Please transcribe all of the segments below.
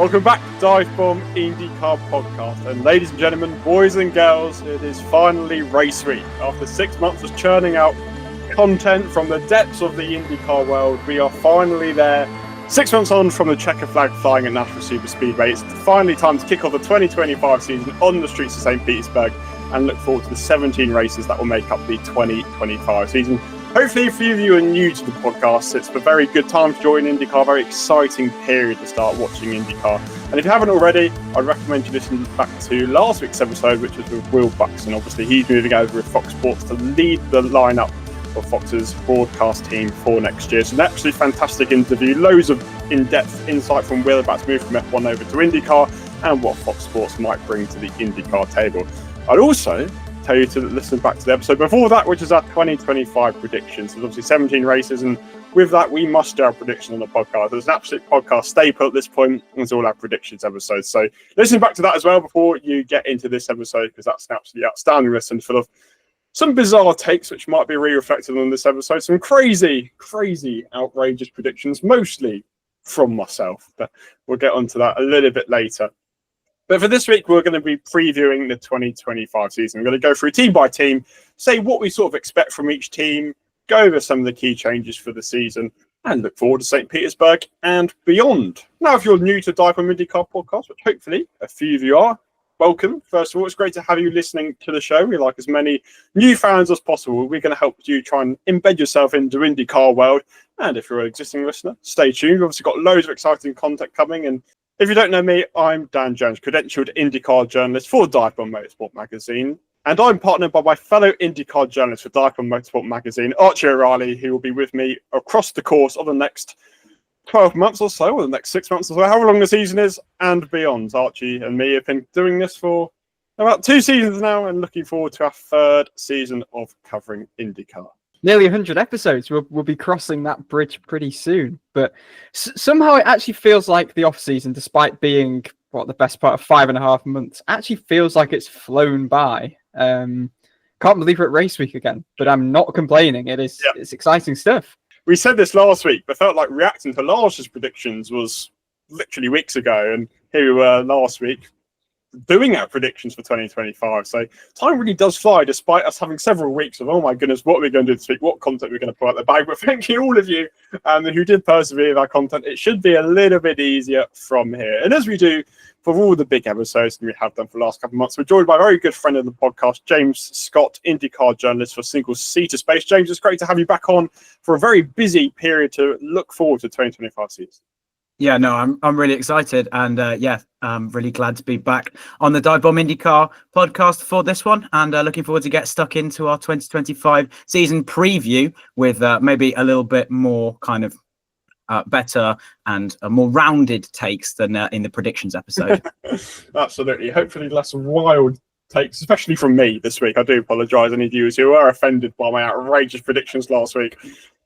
Welcome back to DIVEBOMB IndyCar podcast. And ladies and gentlemen, boys and girls, it is finally race week. After 6 months of churning out content from the depths of the IndyCar world, we are finally there. 6 months on from the checker flag flying at National Super Speedway. It's finally time to kick off the 2025 season on the streets of St. Petersburg and look forward to the 17 races that will make up the 2025 season. Hopefully, a few of you are new to the podcast. It's a very good time to join IndyCar, very exciting period to start watching IndyCar. And if you haven't already, I'd recommend you listen back to last week's episode, which was with Will Buxton. Obviously, he's moving over with Fox Sports to lead the lineup of Fox's broadcast team for next year. So, an absolutely fantastic interview, loads of in-depth insight from Will about to move from F1 over to IndyCar and what Fox Sports might bring to the IndyCar table. I'd also tell you to listen back to the episode before that, which is our 2025 predictions. There's obviously 17 races, and with that, we must do our prediction on the podcast. There's an absolute podcast staple at this point. It's all our predictions episodes. So listen back to that as well before you get into this episode, because that's an absolutely outstanding listen full of some bizarre takes, which might be re-reflected on this episode. Some crazy, outrageous predictions, mostly from myself. But we'll get onto that a little bit later. But for this week, we're going to be previewing the 2025 season. We're going to go through team by team, say what we sort of expect from each team, go over some of the key changes for the season, and look forward to St. Petersburg and beyond. Now, if you're new to DIVEBOMB IndyCar podcast, which hopefully a few of you are, welcome. First of all, it's great to have you listening to the show. We like as many new fans as possible. We're going to help you try and embed yourself into IndyCar world. And if you're an existing listener, stay tuned. We've obviously got loads of exciting content coming. And if you don't know me, I'm Dan Jones, credentialed IndyCar journalist for DIVEBOMB Motorsport magazine. And I'm partnered by my fellow IndyCar journalist for DIVEBOMB Motorsport magazine, Archie, who will be with me across the course of the next 12 months or so, or the next 6 months or so, however long the season is, and beyond. Archie and me have been doing this for about 2 seasons now and looking forward to our 3rd season of covering IndyCar. Nearly 100 episodes. We'll be crossing that bridge pretty soon. But somehow it actually feels like the off-season, despite being, the best part of 5.5 months, actually feels like it's flown by. Can't believe we're at race week again, but I'm not complaining. It's exciting stuff. We said this last week, but felt like reacting to last year's predictions was literally weeks ago. And here we were last week doing our predictions for 2025. So time really does fly, despite us having several weeks of, oh my goodness, what are we going to do this week? What content are we going to put out the bag? But thank you, all of you who did persevere with our content. It should be a little bit easier from here. And as we do for all the big episodes that we have done for the last couple of months, we're joined by a very good friend of the podcast, James Scott, IndyCar journalist for Single Seater Space. James, it's great to have you back on for a very busy period to look forward to 2025 season. Yeah, no, I'm really excited, and I'm really glad to be back on the DIVEBOMB IndyCar podcast for this one, and looking forward to get stuck into our 2025 season preview with maybe a little bit more kind of better and more rounded takes than in the predictions episode. Absolutely. Hopefully less wild takes, especially from me this week. I do apologise any viewers who were offended by my outrageous predictions last week.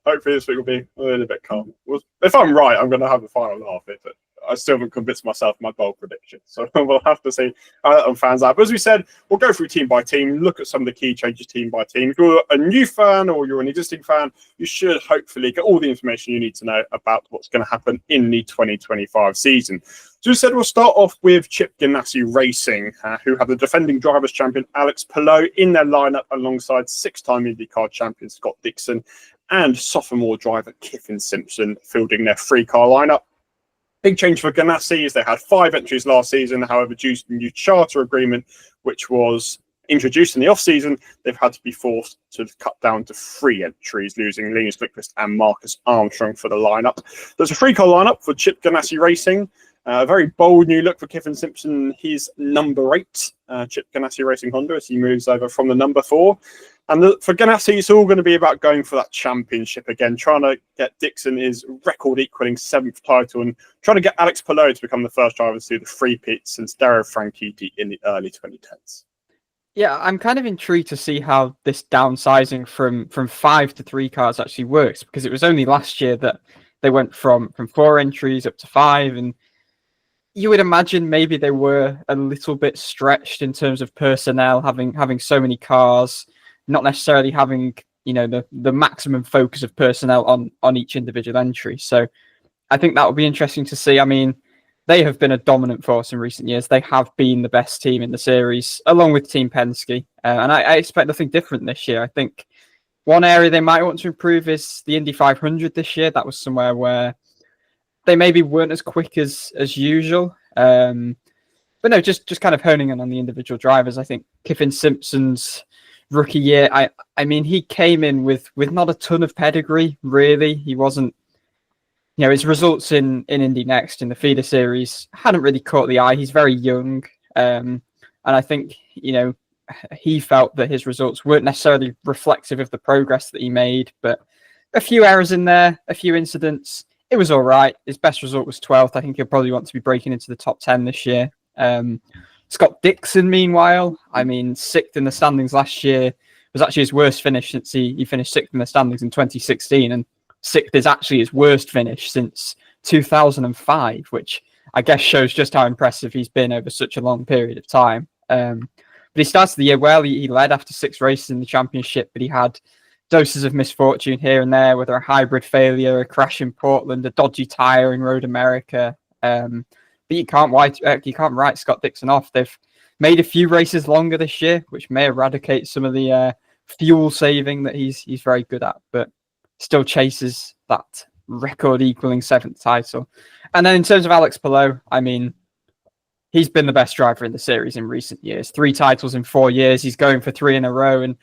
Hopefully this week will be a little bit calm. If I'm right, I'm going to have a final laugh at it. I still haven't convinced myself of my bold prediction. So we'll have to see how that fans out. But as we said, we'll go through team by team, look at some of the key changes team by team. If you're a new fan or you're an existing fan, you should hopefully get all the information you need to know about what's going to happen in the 2025 season. So we said we'll start off with Chip Ganassi Racing, who have the defending drivers' champion Alex Palou in their lineup alongside 6-time IndyCar champion Scott Dixon and sophomore driver Kyffin Simpson fielding their 3-car lineup. Big change for Ganassi is they had 5 entries last season. However, due to the new charter agreement, which was introduced in the off-season, they've had to be forced to cut down to 3 entries, losing Linus Lundqvist and Marcus Armstrong for the lineup. There's a 3-car lineup for Chip Ganassi Racing. A very bold new look for Kyffin Simpson. He's number 8, Chip Ganassi Racing Honda, as he moves over from the number 4. And for Ganassi, it's all going to be about going for that championship again, trying to get Dixon his record-equaling 7th title and trying to get Alex Palou to become the first driver to do the 3-peat since Dario Franchitti in the early 2010s. Yeah, I'm kind of intrigued to see how this downsizing from 5 to 3 cars actually works, because it was only last year that they went from 4 entries up to 5, and you would imagine maybe they were a little bit stretched in terms of personnel, having so many cars, not necessarily having, the maximum focus of personnel on each individual entry. So I think that would be interesting to see. I mean, they have been a dominant force in recent years. They have been the best team in the series, along with Team Penske. And I expect nothing different this year. I think one area they might want to improve is the Indy 500 this year. That was somewhere where they maybe weren't as quick as usual. But no, just kind of honing in on the individual drivers. I think Kiffin Simpson's rookie year, I mean, he came in with not a ton of pedigree, really. He wasn't, his results in Indy Next in the feeder series hadn't really caught the eye. He's very young. And I think, he felt that his results weren't necessarily reflective of the progress that he made, but a few errors in there, a few incidents. It was all right. His best result was 12th. I think he'll probably want to be breaking into the top 10 this year. Scott Dixon, meanwhile, I mean, 6th in the standings last year was actually his worst finish since he finished 6th in the standings in 2016. And 6th is actually his worst finish since 2005, which I guess shows just how impressive he's been over such a long period of time. But he started the year well. He led after 6 races in the championship, but he had doses of misfortune here and there, whether a hybrid failure, a crash in Portland, a dodgy tyre in Road America. But you can't write Scott Dixon off. They've made a few races longer this year, which may eradicate some of the fuel saving that he's very good at, but still chases that record-equaling 7th title. And then in terms of Alex Palou, I mean, he's been the best driver in the series in recent years. 3 titles in 4 years. He's going for 3 in a row. And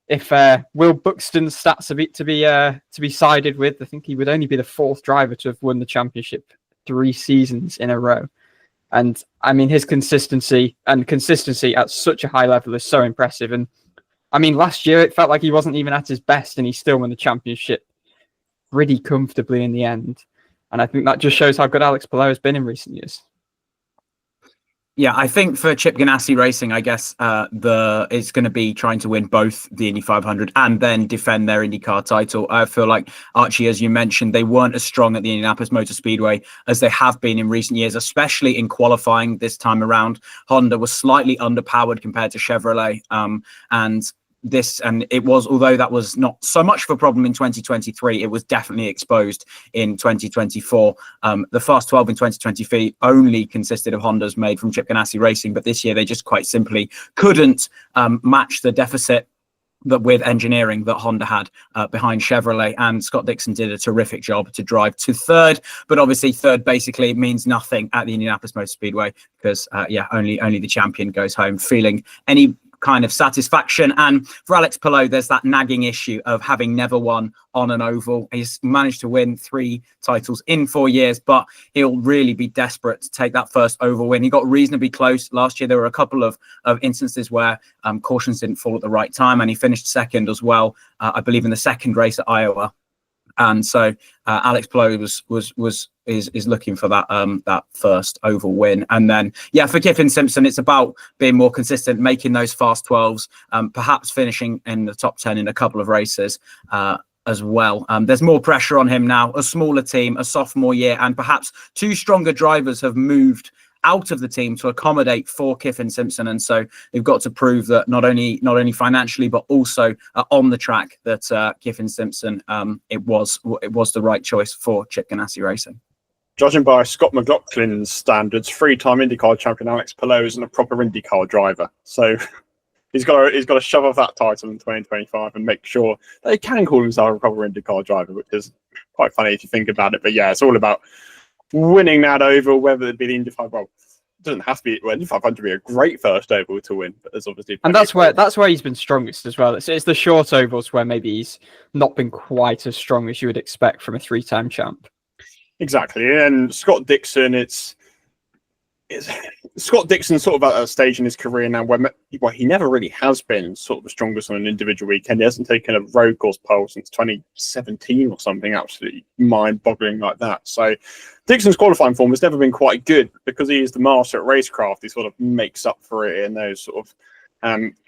if Will Buxton's stats are to be sided with, I think he would only be the 4th driver to have won the championship 3 seasons in a row. And I mean, his consistency at such a high level is so impressive. And I mean, last year it felt like he wasn't even at his best, and he still won the championship pretty comfortably in the end. And I think that just shows how good Alex Palou has been in recent years. Yeah, I think for Chip Ganassi Racing, I guess it's going to be trying to win both the Indy 500 and then defend their IndyCar title. I feel like, Archie, as you mentioned, they weren't as strong at the Indianapolis Motor Speedway as they have been in recent years, especially in qualifying this time around. Honda was slightly underpowered compared to Chevrolet. And it was, although that was not so much of a problem in 2023, it was definitely exposed in 2024. The Fast 12 in 2023 only consisted of Hondas made from Chip Ganassi Racing, but this year they just quite simply couldn't match the deficit with engineering that Honda had behind Chevrolet. And Scott Dixon did a terrific job to drive to 3rd, but obviously 3rd basically means nothing at the Indianapolis Motor Speedway because only the champion goes home feeling any kind of satisfaction. And for Alex Palou, there's that nagging issue of having never won on an oval. He's managed to win 3 titles in 4 years, but he'll really be desperate to take that first oval win. He got reasonably close last year. There were a couple of instances where cautions didn't fall at the right time, and he finished 2nd as well, I believe in the 2nd race at Iowa. And so Alex Palou is looking for that first oval win. And then, for Kiffin Simpson, it's about being more consistent, making those fast 12s, perhaps finishing in the top 10 in a couple of races as well. There's more pressure on him now, a smaller team, a sophomore year, and perhaps 2 stronger drivers have moved out of the team to accommodate for Kiffin Simpson, and so they've got to prove that not only financially but also on the track that Kiffin Simpson it was the right choice for Chip Ganassi Racing. Judging by Scott McLaughlin's standards, 3-time IndyCar champion Alex Palou isn't a proper IndyCar driver, so he's got to shove off that title in 2025 and make sure that he can call himself a proper IndyCar driver, which is quite funny if you think about it. But yeah, it's all about winning that oval, whether it be the Indy 500. Well, it doesn't have to be. Indy 500 be a great first oval to win, but there's obviously. And that's where he's been strongest as well. It's the short ovals where maybe he's not been quite as strong as you would expect from a 3-time champ. Exactly, and Scott Dixon, it's Scott Dixon sort of at a stage in his career now where he never really has been sort of the strongest on an individual weekend. He hasn't taken a road course pole since 2017 or something absolutely mind-boggling like that. So Dixon's qualifying form has never been quite good because he is the master at racecraft. He sort of makes up for it in those sort of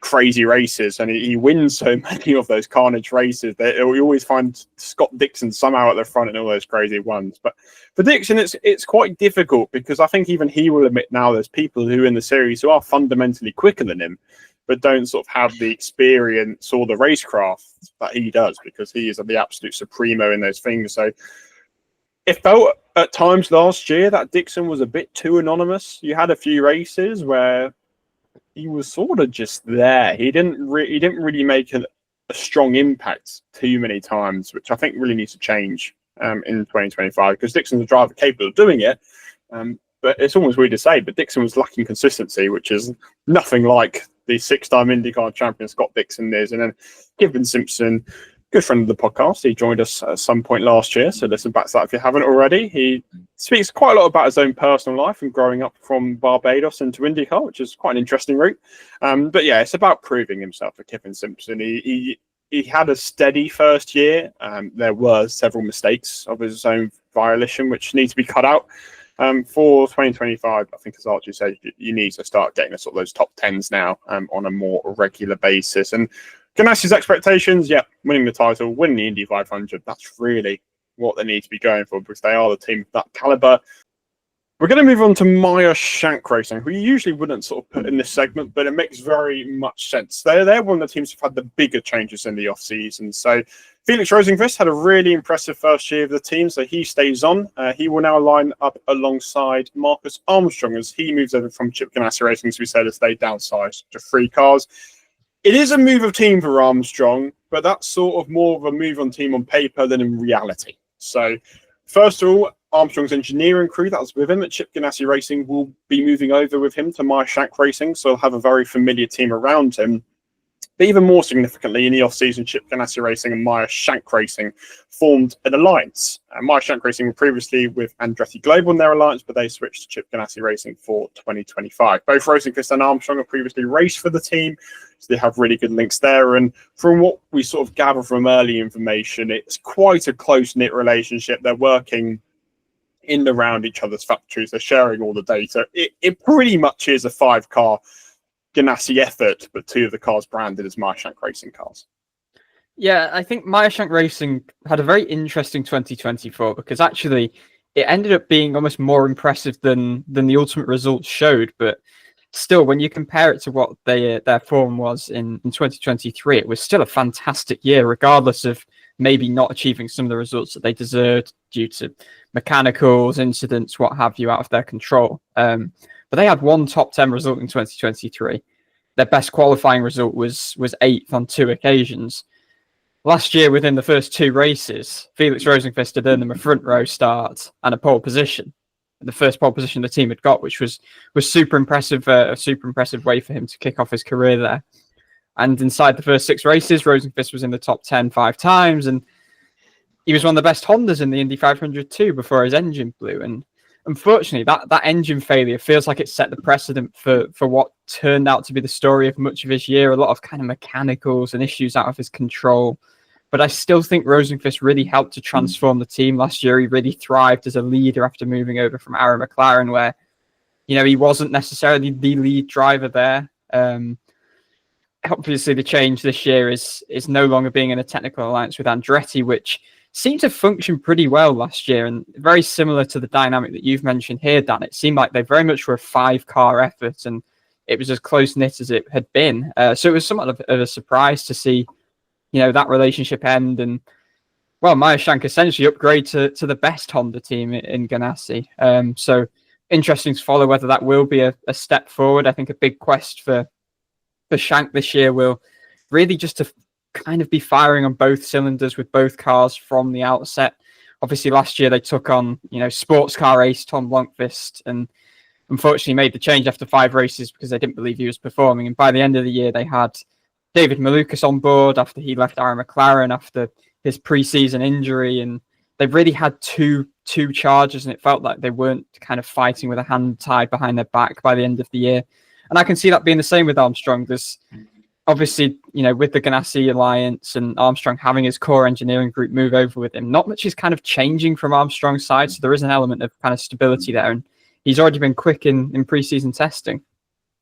crazy races, and he wins so many of those carnage races that you always find Scott Dixon somehow at the front in all those crazy ones. But for Dixon, it's quite difficult because I think even he will admit now there's people who in the series who are fundamentally quicker than him, but don't sort of have the experience or the racecraft that he does because he is the absolute supremo in those things. So it felt at times last year that Dixon was a bit too anonymous. You had a few races where he was sort of just there. He didn't really make a strong impact too many times, which I think really needs to change in 2025, because Dixon's a driver capable of doing it. But it's almost weird to say, but Dixon was lacking consistency, which is nothing like the 6-time IndyCar champion Scott Dixon is. And then Kevin Simpson, good friend of the podcast, he joined us at some point last year, so listen back to that if you haven't already. He speaks quite a lot about his own personal life and growing up from Barbados into IndyCar, which is quite an interesting route. But yeah, it's about proving himself for Kevin Simpson. He had a steady first year. There were several mistakes of his own violation which need to be cut out. For 2025, I think, as Archie said, you need to start getting sort of those top 10s now on a more regular basis. And Ganassi's expectations, winning the title, winning the Indy 500, that's really what they need to be going for, because they are the team of that caliber. We're going to move on to Meyer Shank Racing, who you usually wouldn't sort of put in this segment, but it makes very much sense. They're one of the teams who've had the bigger changes in the off-season. So Felix Rosenqvist had a really impressive first year of the team, so he stays on. He will now line up alongside Marcus Armstrong as he moves over from Chip Ganassi Racing, as we said, as they downsize to 3 cars. It is a move of team for Armstrong, but that's sort of more of a move on team on paper than in reality. So first of all, Armstrong's engineering crew that was with him at Chip Ganassi Racing will be moving over with him to Meyer Shank Racing, so he'll have a very familiar team around him. But even more significantly, in the off-season, Chip Ganassi Racing and Meyer Shank Racing formed an alliance. Meyer Shank Racing were previously with Andretti Global in their alliance, but they switched to Chip Ganassi Racing for 2025. Both Rosenqvist and Armstrong have previously raced for the team, so they have really good links there. And from what we sort of gather from early information, it's quite a close-knit relationship. They're working in and around each other's factories. They're sharing all the data. It pretty much is a 5-car Ganassi effort, but 2 of the cars branded as Meyer Shank Racing cars. Yeah, I think Meyer Shank Racing had a very interesting 2024, because actually it ended up being almost more impressive than the ultimate results showed. But still, when you compare it to what their form was in 2023, it was still a fantastic year, regardless of maybe not achieving some of the results that they deserved due to mechanicals, incidents, what have you, out of their control. But they had one top 10 result in 2023. Their best qualifying result was 8th on 2 occasions. Last year, within the first 2 races, Felix Rosenqvist had earned them a front row start and a pole position. The first pole position the team had got, which was super impressive, a super impressive way for him to kick off his career there. And inside the first 6 races, Rosenqvist was in the top 10 5 times, and he was one of the best Hondas in the Indy 500 too before his engine blew. And unfortunately, that engine failure feels like it set the precedent for what turned out to be the story of much of his year. A lot of kind of mechanicals and issues out of his control. But I still think Rosenqvist really helped to transform the team last year. He really thrived as a leader after moving over from Arrow McLaren, where, he wasn't necessarily the lead driver there. Obviously, the change this year is no longer being in a technical alliance with Andretti, which seemed to function pretty well last year, and very similar to the dynamic that you've mentioned here, Dan. It seemed like they very much were a 5-car effort, and it was as close-knit as it had been. So it was somewhat of a surprise to see, that relationship end, and, well, Meyer Shank essentially upgrade to the best Honda team in Ganassi. So interesting to follow whether that will be a step forward. I think a big quest for Shank this year will really just to kind of be firing on both cylinders with both cars from the outset. Obviously, last year they took on, sports car ace Tom Blomqvist, and unfortunately made the change after 5 races because they didn't believe he was performing. And by the end of the year, they had David Malukas on board after he left Arrow McLaren after his preseason injury, and they've really had two chargers, and it felt like they weren't kind of fighting with a hand tied behind their back by the end of the year. And I can see that being the same with Armstrong. There's obviously, with the Ganassi Alliance and Armstrong having his core engineering group move over with him, not much is kind of changing from Armstrong's side. So there is an element of kind of stability there. And he's already been quick in preseason testing.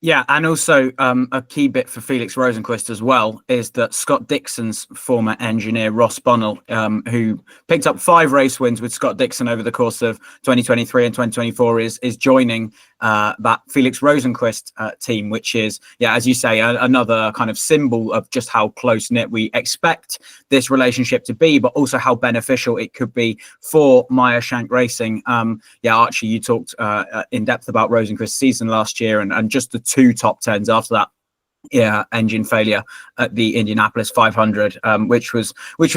Yeah, and also a key bit for Felix Rosenqvist as well is that Scott Dixon's former engineer, Ross Bonnell, who picked up 5 race wins with Scott Dixon over the course of 2023 and 2024, is joining that Felix Rosenqvist team, which is, yeah, as you say, another kind of symbol of just how close-knit we expect this relationship to be, but also how beneficial it could be for Meyer Shank Racing. Yeah, Archie, you talked in depth about Rosenqvist's season last year and just the 2 top 10s after that. Yeah, engine failure at the Indianapolis 500, which was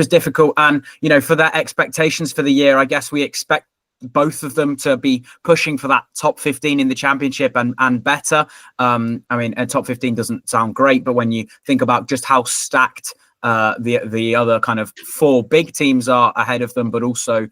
difficult. And, you know, for their expectations for the year, I guess we expect both of them to be pushing for that top 15 in the championship and better. I mean, a top 15 doesn't sound great, but when you think about just how stacked the other kind of 4 big teams are ahead of them, but also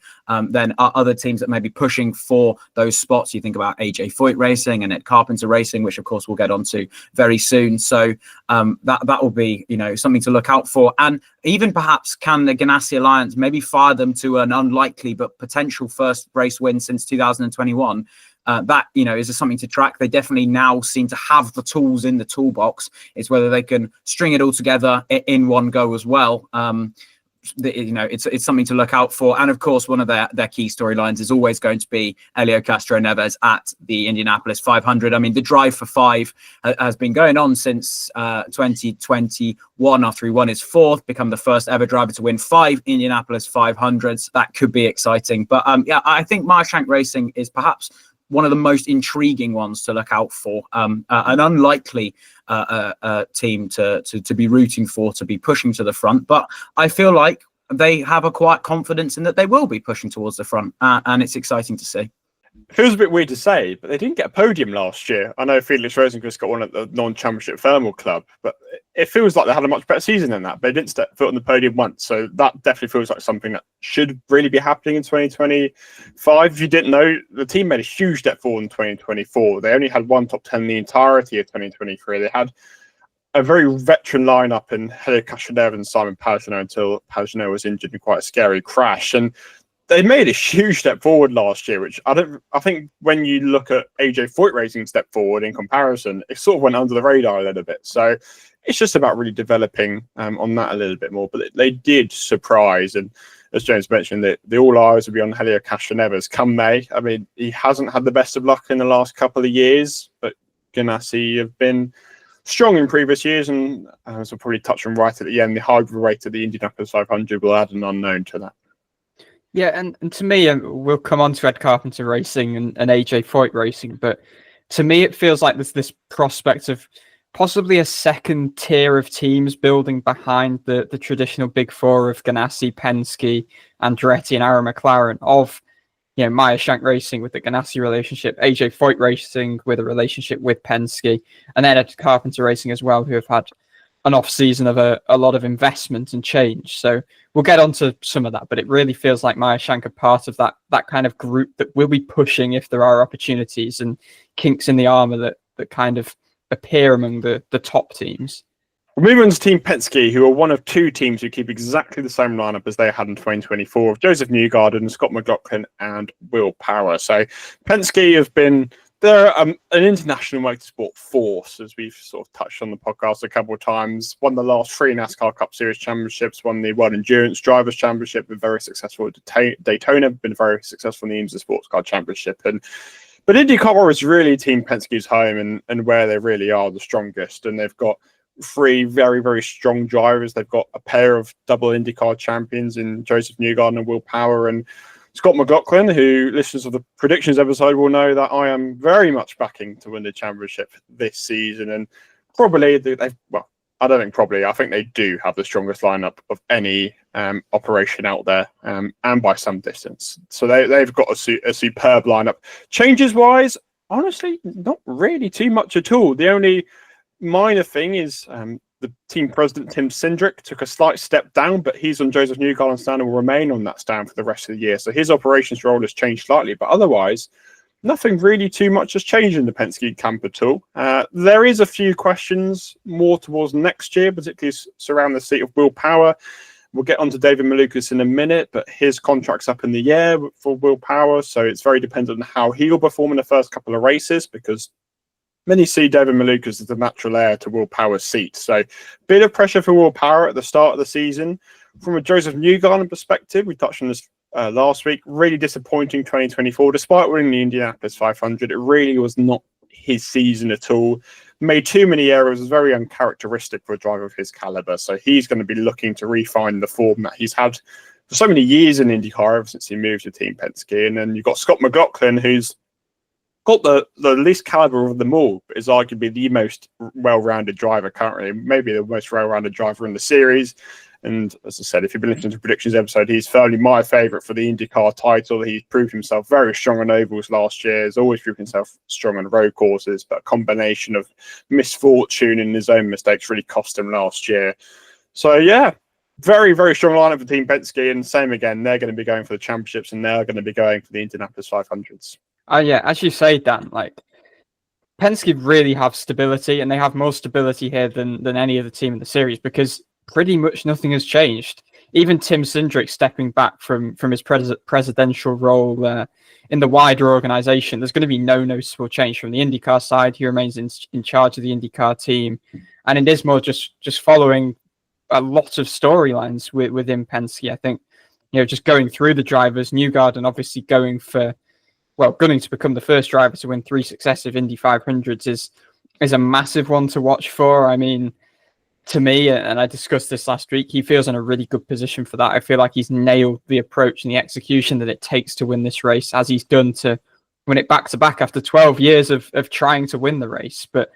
then other teams that may be pushing for those spots. You think about AJ Foyt Racing and Ed Carpenter Racing, which of course we'll get onto very soon. So that will be, you know, something to look out for. And even perhaps can the Ganassi Alliance maybe fire them to an unlikely but potential first race win since 2021. That, you know, is something to track. They definitely now seem to have the tools in the toolbox. It's whether they can string it all together in one go as well. You know, it's something to look out for. And of course, one of their key storylines is always going to be Helio Castro Neves at the Indianapolis 500. I mean, the drive for 5 has been going on since 2021 after he won his 4th, become the first ever driver to win 5 Indianapolis 500s. That could be exciting. But yeah, I think Meyer Shank Racing is perhaps one of the most intriguing ones to look out for, an unlikely team to be rooting for, to be pushing to the front. But I feel like they have a quiet confidence in that they will be pushing towards the front, and it's exciting to see. It feels a bit weird to say, but they didn't get a podium last year. I know Felix Rosenqvist got one at the non-championship thermal club, but it feels like they had a much better season than that. They didn't step foot on the podium once, so that definitely feels like something that should really be happening in 2025. If you didn't know, the team made a huge step forward in 2024. They only had 1 top 10 in the entirety of 2023. They had a very veteran lineup in Helio Castroneves and Simon Pagenaud until Pagenaud was injured in quite a scary crash. And they made a huge step forward last year, which I think when you look at AJ Foyt Racing step forward in comparison, it sort of went under the radar a little bit. So it's just about really developing on that a little bit more. But they did surprise, and as James mentioned, the all eyes will be on Helio Castroneves come May. I mean, he hasn't had the best of luck in the last couple of years, but Ganassi have been strong in previous years, and as we'll probably touch on right at the end, the hybrid rate of the Indianapolis 500 will add an unknown to that. Yeah, and to me, we'll come on to Ed Carpenter Racing and AJ Foyt Racing, but to me, it feels like there's this prospect of possibly a second tier of teams building behind the traditional big 4 of Ganassi, Penske, Andretti, and Arrow McLaren, of, you know, Meyer Shank Racing with the Ganassi relationship, AJ Foyt Racing with a relationship with Penske, and then Ed Carpenter Racing as well, who have had an off season of a lot of investment and change. So we'll get onto some of that, but it really feels like Meyer Shank are part of that kind of group that will be pushing if there are opportunities and kinks in the armor that kind of appear among the top teams. We're moving on to Team Penske, who are one of 2 teams who keep exactly the same lineup as they had in 2024, of Joseph Newgarden, Scott McLaughlin, and Will Power. So Penske have been they're an international motorsport force, as we've sort of touched on the podcast a couple of times. Won the last 3 NASCAR Cup Series championships, won the World Endurance Drivers' Championship, been very successful at Daytona, been very successful in the IMSA Sports Car Championship. But IndyCar is really Team Penske's home and where they really are the strongest. And they've got 3 very, very strong drivers. They've got a pair of double IndyCar champions in Joseph Newgarden and Will Power, and Scott McLaughlin, who listeners of the predictions episode will know that I am very much backing to win the championship this season. And probably, I think they do have the strongest lineup of any operation out there, and by some distance. So they've got a superb lineup. Changes-wise, honestly, not really too much at all. The only minor thing is the team president, Tim Cindric, took a slight step down, but he's on Joseph Newgarden's stand and will remain on that stand for the rest of the year. So his operations role has changed slightly, but otherwise, nothing really too much has changed in the Penske camp at all. There is a few questions more towards next year, particularly surrounding the seat of Will Power. We'll get on to David Malukas in a minute, but his contract's up in the air for Will Power, so it's very dependent on how he'll perform in the first couple of races, because many see David Malukas as the natural heir to Will Power's seat. So bit of pressure for Will Power at the start of the season. From a Joseph Newgarden perspective, we touched on this last week. Really disappointing 2024. Despite winning the Indianapolis 500, it really was not his season at all. Made too many errors, was very uncharacteristic for a driver of his caliber. So he's going to be looking to refine the form that he's had for so many years in IndyCar ever since he moved to Team Penske. And then you've got Scott McLaughlin, who's got the least caliber of them all, but is arguably the most well-rounded driver currently, maybe the most well-rounded driver in the series. And as I said, if you've been listening to the predictions episode, he's firmly my favourite for the IndyCar title. He proved himself very strong on ovals last year. He's always proved himself strong on road courses, but a combination of misfortune and his own mistakes really cost him last year. So yeah, very, very strong lineup for Team Penske. And same again, they're going to be going for the championships and they're going to be going for the Indianapolis 500s. Yeah, as you say, Dan, like Penske really have stability, and they have more stability here than any other team in the series because pretty much nothing has changed. Even Tim Cindric stepping back from his presidential role in the wider organization, there's going to be no noticeable change from the IndyCar side. He remains in charge of the IndyCar team, and it is more just following a lot of storylines within Penske. I think, just going through the drivers, Newgarden obviously gunning to become the first driver to win 3 successive Indy 500s is a massive one to watch for. I mean, to me, and I discussed this last week, he feels in a really good position for that. I feel like he's nailed the approach and the execution that it takes to win this race, as he's done to win it back-to-back after 12 years of trying to win the race. But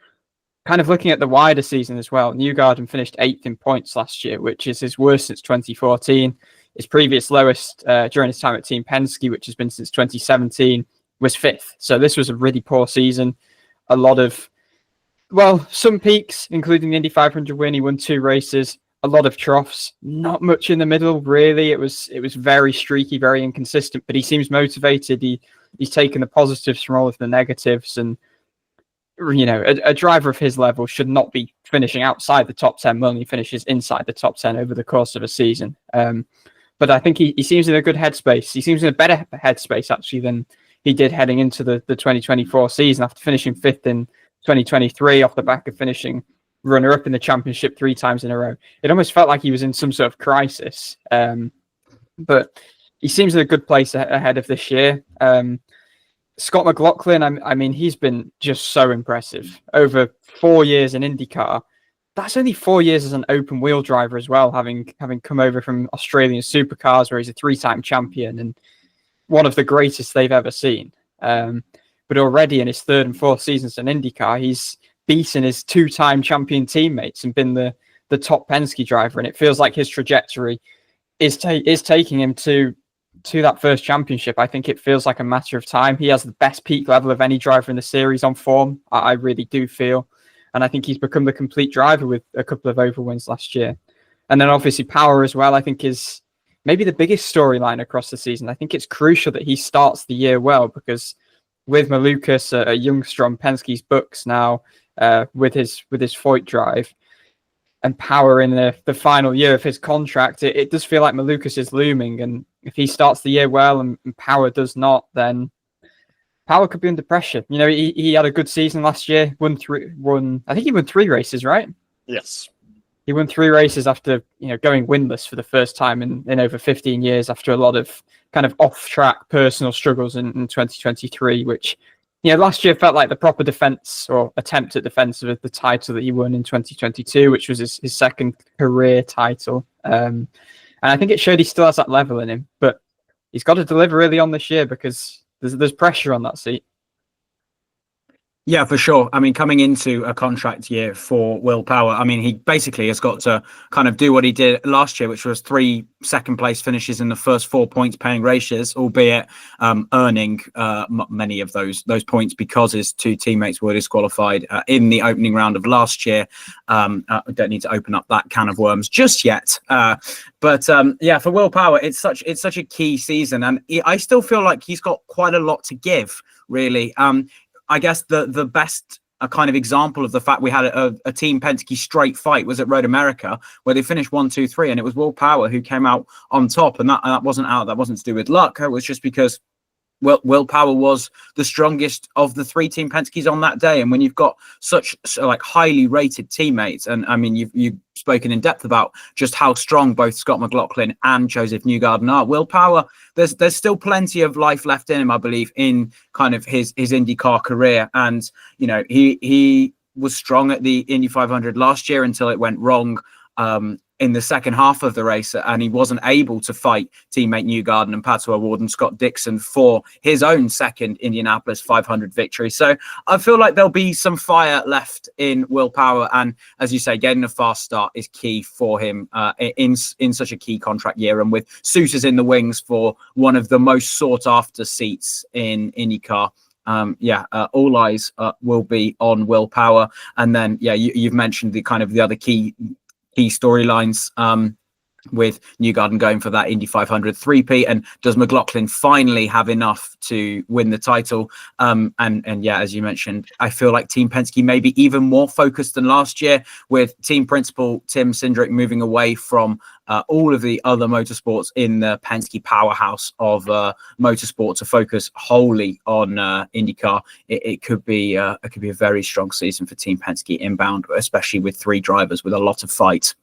kind of looking at the wider season as well, Newgarden finished 8th in points last year, which is his worst since 2014. His previous lowest during his time at Team Penske, which has been since 2017, was 5th. So this was a really poor season. A lot of, some peaks, including the Indy 500 win. He won 2 races, a lot of troughs, not much in the middle, really. It was very streaky, very inconsistent, but he seems motivated. He's taken the positives from all of the negatives. And, a driver of his level should not be finishing outside the top 10 when he finishes inside the top 10 over the course of a season. But I think he seems in a good headspace. He seems in a better headspace, actually, than he did heading into the 2024 season after finishing 5th in 2023 off the back of finishing runner-up in the championship 3 times in a row. It almost felt like he was in some sort of crisis. But he seems in a good place ahead of this year. Scott McLaughlin, I mean, he's been just so impressive. Over 4 years in IndyCar. That's only 4 years as an open wheel driver as well, having come over from Australian supercars where he's a 3-time champion and one of the greatest they've ever seen. But already in his 3rd and 4th seasons in IndyCar, he's beaten his 2-time champion teammates and been the top Penske driver. And it feels like his trajectory is taking him to that first championship. I think it feels like a matter of time. He has the best peak level of any driver in the series on form. I really do feel. And I think he's become the complete driver with a couple of oval wins last year. And then obviously Power as well, I think is maybe the biggest storyline across the season. I think it's crucial that he starts the year well because with Malukas, a youngster on Penske's books now, with his Foyt drive, and Power in the final year of his contract, it does feel like Malukas is looming. And if he starts the year well and Power does not, then Power could be under pressure. He had a good season last year. I think he won 3 races, right? Yes. He won 3 races after going winless for the first time in over 15 years after a lot of kind of off-track personal struggles in 2023, which last year felt like the proper defense or attempt at defense of the title that he won in 2022, which was his 2nd career title. And I think it showed he still has that level in him, but he's got to deliver early on this year because there's pressure on that seat. Yeah, for sure. I mean, coming into a contract year for Will Power, I mean, he basically has got to kind of do what he did last year, which was 3 second-place finishes in the first 4 points-paying races, albeit earning many of those points because his 2 teammates were disqualified in the opening round of last year. I don't need to open up that can of worms just yet. But for Will Power, it's such a key season, and I still feel like he's got quite a lot to give, really. I guess the best kind of example of the fact we had a Team Penske straight fight was at Road America, where they finished 1, 2, 3, and it was Will Power who came out on top, and that wasn't to do with luck. It was just because Willpower was the strongest of the 3 Team Penske's on that day. And when you've got such like highly rated teammates, and I mean, you've spoken in depth about just how strong both Scott McLaughlin and Joseph Newgarden are. Willpower, there's still plenty of life left in him, I believe, in kind of his IndyCar career. And, you know, he was strong at the Indy 500 last year until it went wrong in the second half of the race, and he wasn't able to fight teammate Newgarden and Pato O'Ward and Scott Dixon for his own second Indianapolis 500 victory. So I feel like there'll be some fire left in Willpower, and as you say, getting a fast start is key for him in such a key contract year, and with suitors in the wings for one of the most sought after seats in IndyCar. All eyes will be on Willpower. And then you've mentioned the kind of the other key storylines with Newgarden going for that Indy 500 3P, and does McLaughlin finally have enough to win the title? As you mentioned, I feel like Team Penske may be even more focused than last year, with team principal Tim Cindric moving away from all of the other motorsports in the Penske powerhouse of motorsport to focus wholly on IndyCar. It could be a very strong season for Team Penske inbound, especially with 3 drivers with a lot of fight.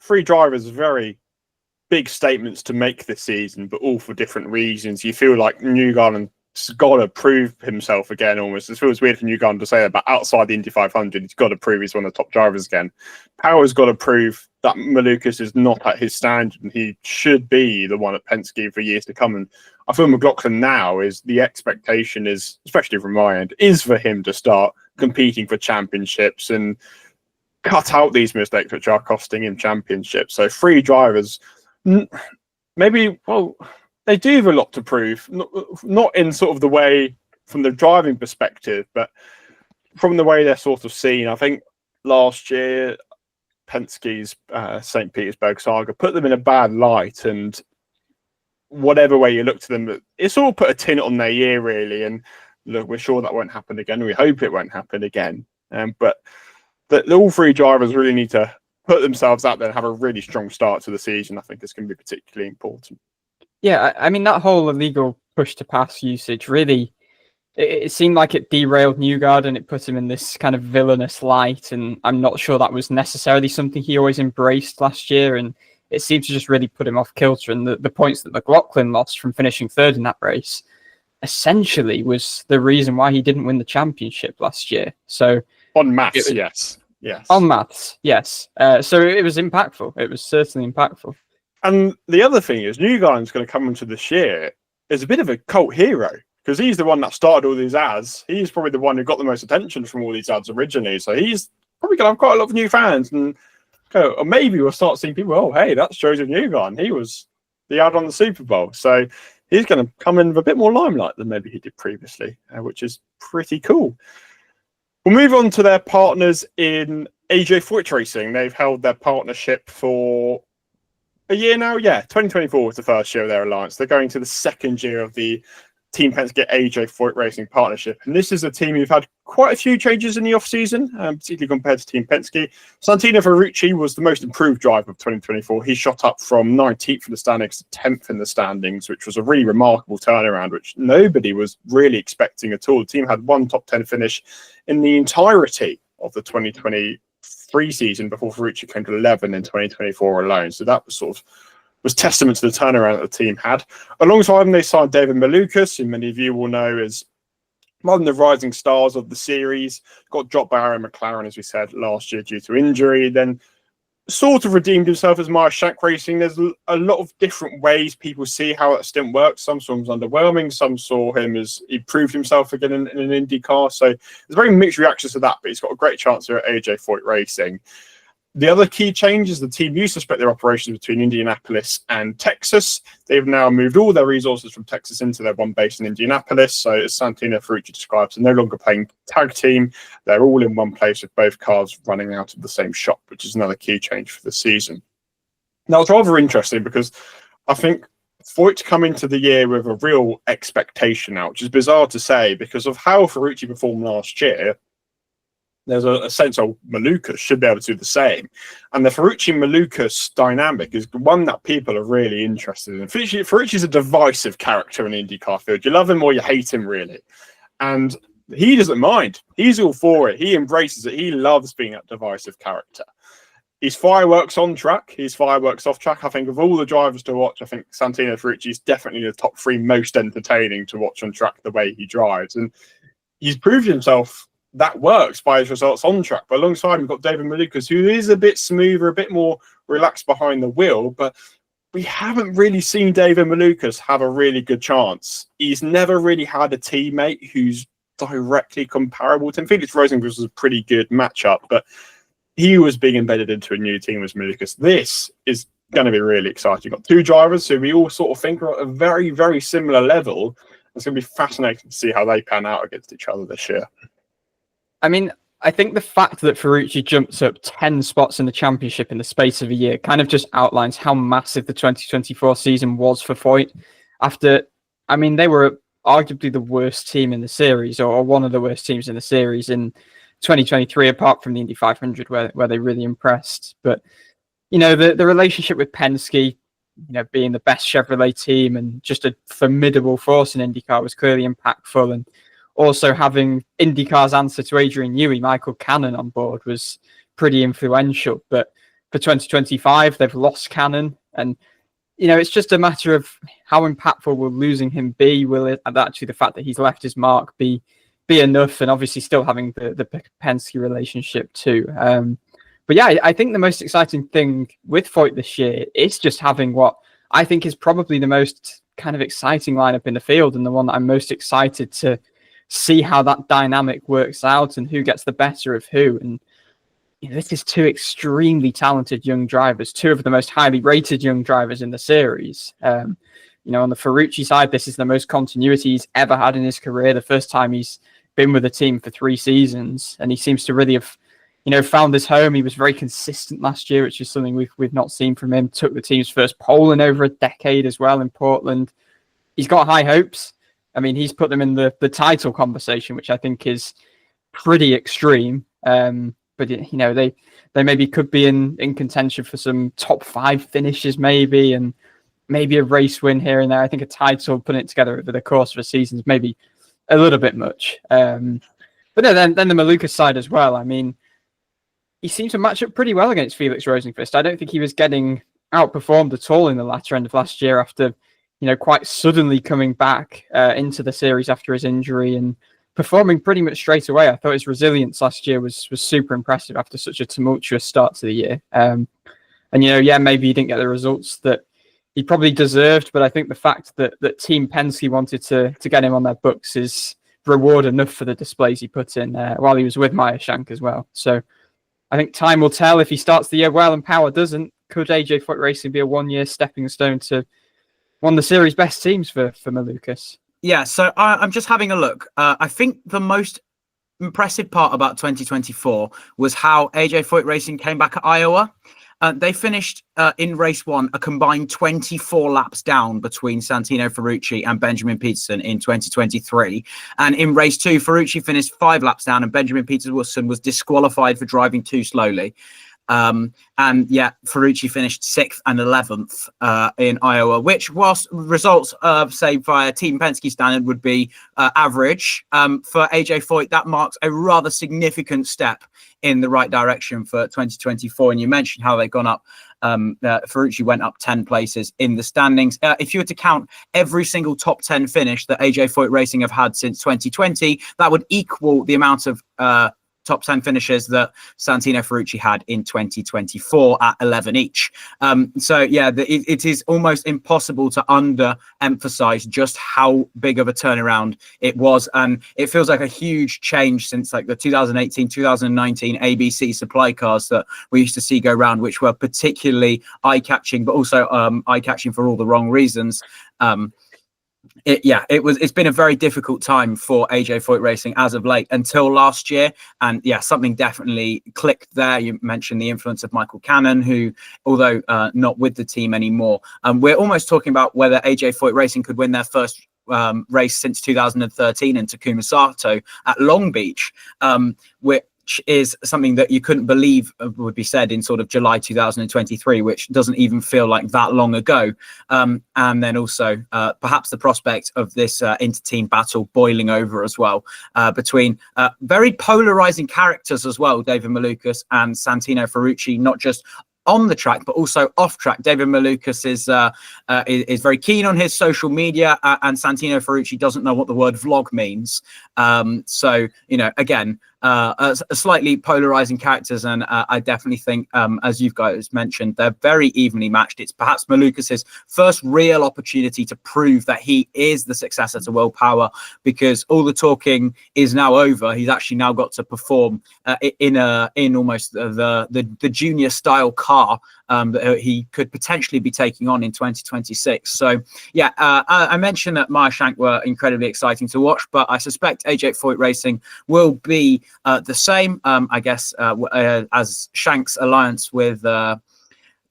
3 drivers, very big statements to make this season, but all for different reasons. You feel like Newgarden's got to prove himself again almost. It feels weird for Newgarden to say that, but outside the Indy 500, he's got to prove he's one of the top drivers again. Power's got to prove that Malukas is not at his standard, and he should be the one at Penske for years to come. And I feel McLaughlin now is the expectation is, especially from my end, is for him to start competing for championships and cut out these mistakes which are costing him championships. So 3 drivers, maybe, well, they do have a lot to prove, not in sort of the way from the driving perspective, but from the way they're sort of seen. I think last year, Penske's St. Petersburg saga put them in a bad light, and whatever way you look to them, it's all put a tint on their year, really. And look, we're sure that won't happen again. We hope it won't happen again. But that all 3 drivers really need to put themselves out there and have a really strong start to the season. I think is going to be particularly important. Yeah, I mean, that whole illegal push to pass usage really, it seemed like it derailed Newgarden. It put him in this kind of villainous light, and I'm not sure that was necessarily something he always embraced last year, and it seemed to just really put him off kilter. And the points that McLaughlin lost from finishing 3rd in that race essentially was the reason why he didn't win the championship last year. So on maths, yes. On maths, yes. So it was impactful. It was certainly impactful. And the other thing is, Newgarden's going to come into this year as a bit of a cult hero, because he's the one that started all these ads. He's probably the one who got the most attention from all these ads originally. So he's probably going to have quite a lot of new fans. And or maybe we'll start seeing people, oh, hey, that's Joseph Newgarden. He was the ad on the Super Bowl. So he's going to come in with a bit more limelight than maybe he did previously, which is pretty cool. We'll move on to their partners in AJ Foyt Racing. They've held their partnership for a year now. Yeah, 2024 was the first year of their alliance. They're going to the 2nd year of the Team Penske AJ Foyt Racing partnership. And this is a team who've had quite a few changes in the off-season, particularly compared to Team Penske. Santino Ferrucci was the most improved driver of 2024. He shot up from 19th in the standings to 10th in the standings, which was a really remarkable turnaround, which nobody was really expecting at all. The team had 1 top 10 finish in the entirety of the 2023 season before Ferrucci came to 11 in 2024 alone. So that was testament to the turnaround that the team had. Alongside them, they signed David Malukas, who many of you will know as one of the rising stars of the series. Got dropped by Aaron McLaren, as we said, last year due to injury. Then sort of redeemed himself as Meyer Shank Racing. There's a lot of different ways people see how that stint works. Some saw him as underwhelming. Some saw him as he proved himself again in an IndyCar. So there's very mixed reactions to that, but he's got a great chance here at AJ Foyt Racing. The other key change is the team used to split their operations between Indianapolis and Texas. They've now moved all their resources from Texas into their one base in Indianapolis. So as Santino Ferrucci describes, they're no longer playing tag team. They're all in one place with both cars running out of the same shop, which is another key change for the season. Now, it's rather interesting because I think Foyt come into the year with a real expectation now, which is bizarre to say because of how Ferrucci performed last year. there's a sense of Malukas should be able to do the same. And the Ferrucci-Malukas dynamic is one that people are really interested in. Ferrucci's a divisive character in the IndyCar field. You love him or you hate him, really. And he doesn't mind. He's all for it. He embraces it. He loves being that divisive character. His fireworks on track, his fireworks off track. I think of all the drivers to watch, I think Santino Ferrucci is definitely the top 3 most entertaining to watch on track, the way he drives. And he's proved himself that works by his results on track. But alongside him, we've got David Malukas, who is a bit smoother, a bit more relaxed behind the wheel. But we haven't really seen David Malukas have a really good chance. He's never really had a teammate who's directly comparable to him. Felix Rosenqvist was a pretty good matchup, but he was being embedded into a new team as Malukas. This is going to be really exciting. You've got 2 drivers who we all sort of think are at a very, very similar level. It's going to be fascinating to see how they pan out against each other this year. I mean, I think the fact that Ferrucci jumps up 10 spots in the championship in the space of a year kind of just outlines how massive the 2024 season was for Foyt. They were arguably the worst team in the series, or one of the worst teams in the series in 2023, apart from the Indy 500, where they really impressed. But, the relationship with Penske, being the best Chevrolet team and just a formidable force in IndyCar was clearly impactful. And also having IndyCar's answer to Adrian Newey, Michael Cannon, on board was pretty influential. But for 2025, they've lost Cannon. And, it's just a matter of how impactful will losing him be? Will it actually, the fact that he's left his mark, be enough? And obviously still having the Penske relationship too. But yeah, I think the most exciting thing with Foyt this year is just having what I think is probably the most kind of exciting lineup in the field, and the one that I'm most excited to see how that dynamic works out and who gets the better of who. And this is 2 extremely talented young drivers, 2 of the most highly rated young drivers in the series. On the Ferrucci side, this is the most continuity he's ever had in his career. The first time he's been with the team for 3 seasons, and he seems to really have, found his home. He was very consistent last year, which is something we've not seen from him. Took the team's first pole in over a decade as well in Portland. He's got high hopes. I mean, he's put them in the title conversation, which I think is pretty extreme. But they maybe could be in contention for some top 5 finishes, maybe, and maybe a race win here and there. I think a title, putting it together over the course of a season, is maybe a little bit much. But no, then the Malukas side as well. I mean, he seemed to match up pretty well against Felix Rosenqvist. I don't think he was getting outperformed at all in the latter end of last year after, quite suddenly coming back into the series after his injury and performing pretty much straight away. I thought his resilience last year was super impressive after such a tumultuous start to the year. Maybe he didn't get the results that he probably deserved, but I think the fact that Team Penske wanted to get him on their books is reward enough for the displays he put in while he was with Meyer Shank as well. So I think time will tell if he starts the year well and power doesn't. Could AJ Foyt Racing be a 1-year stepping stone to one of the series' best teams for Malukas? Yeah, so I'm just having a look. I think the most impressive part about 2024 was how AJ Foyt Racing came back at Iowa. They finished in race 1 a combined 24 laps down between Santino Ferrucci and Benjamin Peterson in 2023. And in race 2, Ferrucci finished 5 laps down and Benjamin Peterson was disqualified for driving too slowly. Ferrucci finished 6th and 11th in Iowa, which, whilst results say via Team Penske standard would be average, for AJ Foyt, that marks a rather significant step in the right direction for 2024. And you mentioned how they've gone up. Ferrucci went up 10 places in the standings. If you were to count every single top 10 finish that AJ Foyt Racing have had since 2020, that would equal the amount of top 10 finishes that Santino Ferrucci had in 2024 at 11 each. It is almost impossible to under-emphasize just how big of a turnaround it was. And it feels like a huge change since like the 2018, 2019 ABC supply cars that we used to see go round, which were particularly eye-catching, but also eye-catching for all the wrong reasons. It's been a very difficult time for AJ Foyt Racing as of late until last year. And something definitely clicked there. You mentioned the influence of Michael Cannon, who, although not with the team anymore, we're almost talking about whether AJ Foyt Racing could win their first race since 2013 in Takuma Sato at Long Beach. which is something that you couldn't believe would be said in sort of July 2023, which doesn't even feel like that long ago. And then also perhaps the prospect of this inter-team battle boiling over as well, between very polarizing characters as well, David Malukas and Santino Ferrucci, not just on the track, but also off track. David Malukas is very keen on his social media, and Santino Ferrucci doesn't know what the word vlog means. So, you know, again, a slightly polarizing characters, and I definitely think, as you guys mentioned, they're very evenly matched. It's perhaps Malukas' first real opportunity to prove that he is the successor to Will Power, because all the talking is now over. He's actually now got to perform in almost the junior style car that he could potentially be taking on in 2026. So yeah, I mentioned that Meyer Shank were incredibly exciting to watch, but I suspect AJ Foyt Racing will be the same, I guess, as Shank's alliance with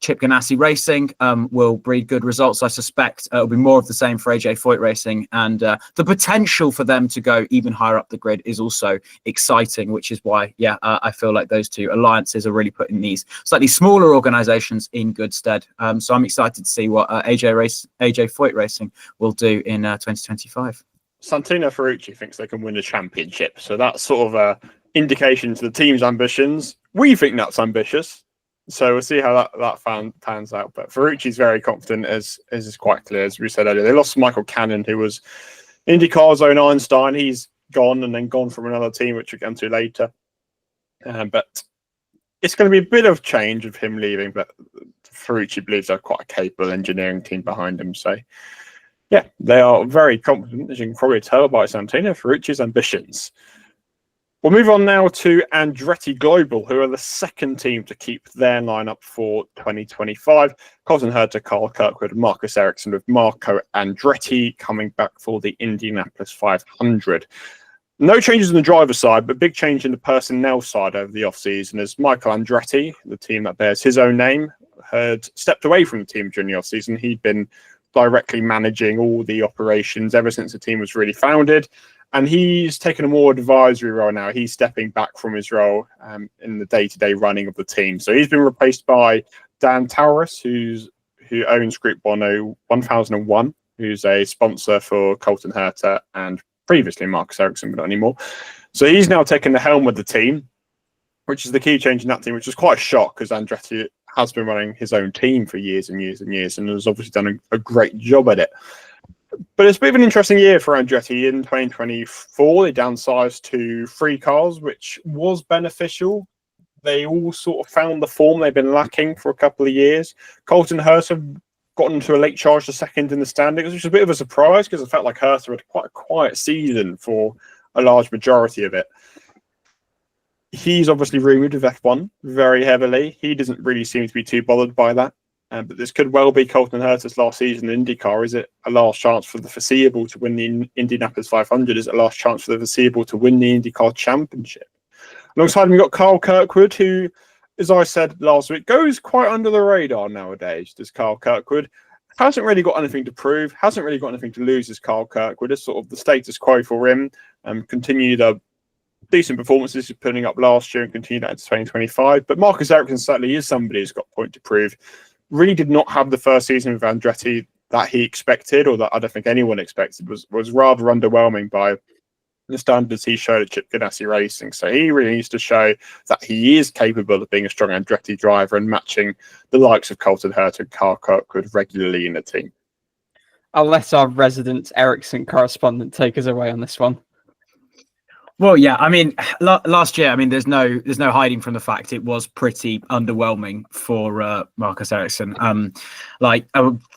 Chip Ganassi Racing will breed good results. I suspect it'll be more of the same for AJ Foyt Racing, and the potential for them to go even higher up the grid is also exciting, which is why, yeah, I feel like those two alliances are really putting these slightly smaller organizations in good stead. So I'm excited to see what AJ Foyt Racing will do in 2025. Santino Ferrucci thinks they can win a championship, so that's sort of a indication to the team's ambitions. We think that's ambitious. So we'll see how that pans out. But Ferrucci's very confident, as is quite clear, as we said earlier. They lost Michael Cannon, who was IndyCar's own Einstein. He's gone, and then gone from another team, which we'll get into later. But it's going to be a bit of change of him leaving. But Ferrucci believes they're quite a capable engineering team behind him. So yeah, they are very confident, as you can probably tell by Santino Ferrucci's ambitions. We'll move on now to Andretti Global, who are the second team to keep their lineup for 2025. Colton Herta, Carl Kirkwood, Marcus Ericsson, with Marco Andretti coming back for the Indianapolis 500. No changes in the driver's side, but big change in the personnel side over the offseason, as Michael Andretti, the team that bears his own name, had stepped away from the team during the offseason. He'd been directly managing all the operations ever since the team was really founded. And he's taken a more advisory role now. He's stepping back from his role in the day-to-day running of the team. So he's been replaced by Dan Taurus, who owns Group 1001, who's a sponsor for Colton Herta and previously Marcus Ericsson, but not anymore. So he's now taken the helm of the team, which is the key change in that team, which is quite a shock, because Andretti has been running his own team for years and years and years, and has obviously done a great job at it. But it's a bit of an interesting year for Andretti. In 2024, they downsized to 3 cars, which was beneficial. They all sort of found the form they've been lacking for a couple of years. Colton Herta got into a late charge to second in the standings, which was a bit of a surprise, because I felt like Herta had quite a quiet season for a large majority of it. He's obviously rumoured with F1 very heavily. He doesn't really seem to be too bothered by that. But this could well be Colton Herta's last season in IndyCar. Is it a last chance for the foreseeable to win the Indianapolis 500? Is it a last chance for the foreseeable to win the IndyCar Championship? Alongside him, we've got Carl Kirkwood, who, as I said last week, goes quite under the radar nowadays. Does Carl Kirkwood? Hasn't really got anything to prove, hasn't really got anything to lose as Carl Kirkwood. It's sort of the status quo for him. Continued a decent performances he's putting up last year and continued that into 2025. But Marcus Ericsson certainly is somebody who's got a point to prove. Really did not have the first season with Andretti that he expected, or that I don't think anyone expected. Was rather underwhelming by the standards he showed at Chip Ganassi Racing. So he really needs to show that he is capable of being a strong Andretti driver and matching the likes of Colton Herta and Carl Kirkwood regularly in the team. I'll let our resident Ericsson correspondent take us away on this one. Well, yeah, I mean, last year, I mean, there's no hiding from the fact it was pretty underwhelming for Marcus Ericsson.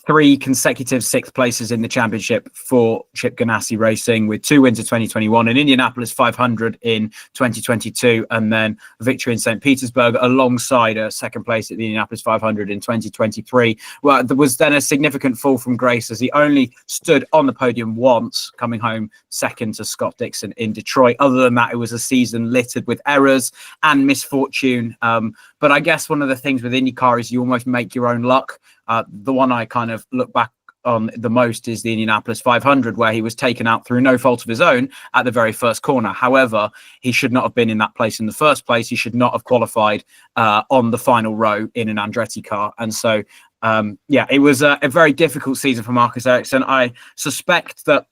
3 consecutive 6th places in the championship for Chip Ganassi Racing, with 2 wins in 2021, an Indianapolis 500 in 2022, and then a victory in St. Petersburg alongside a 2nd place at the Indianapolis 500 in 2023. Well, there was then a significant fall from grace, as he only stood on the podium once, coming home 2nd to Scott Dixon in Detroit. Other than that, it was a season littered with errors and misfortune. But I guess one of the things with IndyCar is you almost make your own luck. The one I kind of look back on the most is the Indianapolis 500, where he was taken out through no fault of his own at the very first corner. However, he should not have been in that place in the first place. He should not have qualified on the final row in an Andretti car. And so, it was a very difficult season for Marcus Ericsson. I suspect that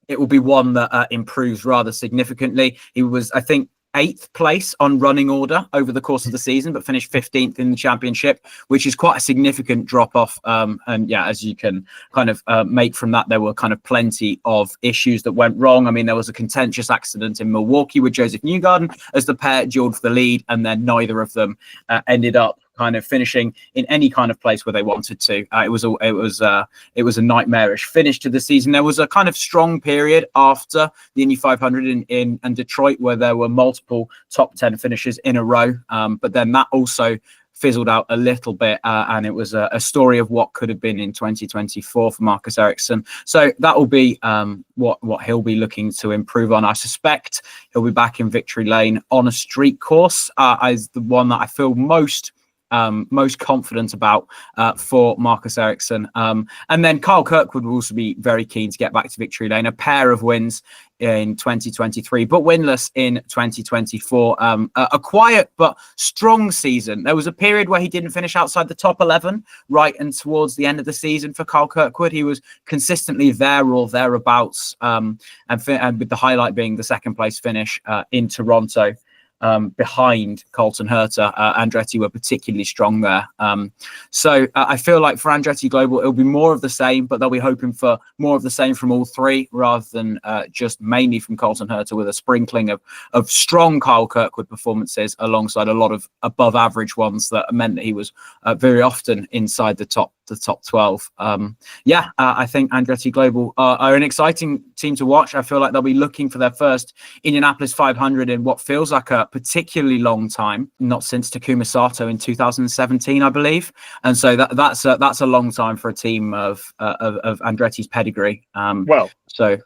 it will be one that improves rather significantly. He was, I think, 8th place on running order over the course of the season, but finished 15th in the championship, which is quite a significant drop off. And as you can kind of make from that, there were kind of plenty of issues that went wrong. I mean, there was a contentious accident in Milwaukee with Joseph Newgarden as the pair dueled for the lead, and then neither of them ended up kind of finishing in any kind of place where they wanted to. It was a nightmarish finish to the season. There was a kind of strong period after the Indy 500 in Detroit where there were multiple top 10 finishes in a row, but then that also fizzled out a little bit, and it was a story of what could have been in 2024 for Marcus Ericsson. So that will be what he'll be looking to improve on. I suspect he'll be back in victory lane on a street course as the one that I feel most confident about for Marcus Ericsson. And then Kyle Kirkwood will also be very keen to get back to victory lane. A pair of wins in 2023, but winless in 2024. A quiet but strong season. There was a period where he didn't finish outside the top 11 right and towards the end of the season for Kyle Kirkwood. He was consistently there or thereabouts, and with the highlight being the second place finish in Toronto. Behind Colton Herta. Andretti were particularly strong there. So I feel like for Andretti Global, it'll be more of the same, but they'll be hoping for more of the same from all three rather than just mainly from Colton Herta, with a sprinkling of strong Kyle Kirkwood performances alongside a lot of above average ones that meant that he was very often inside the top 12. I think Andretti Global are an exciting team to watch. I feel like they'll be looking for their first Indianapolis 500 in what feels like a particularly long time, not since Takuma Sato in 2017, I believe. And so that's a long time for a team of Andretti's pedigree. So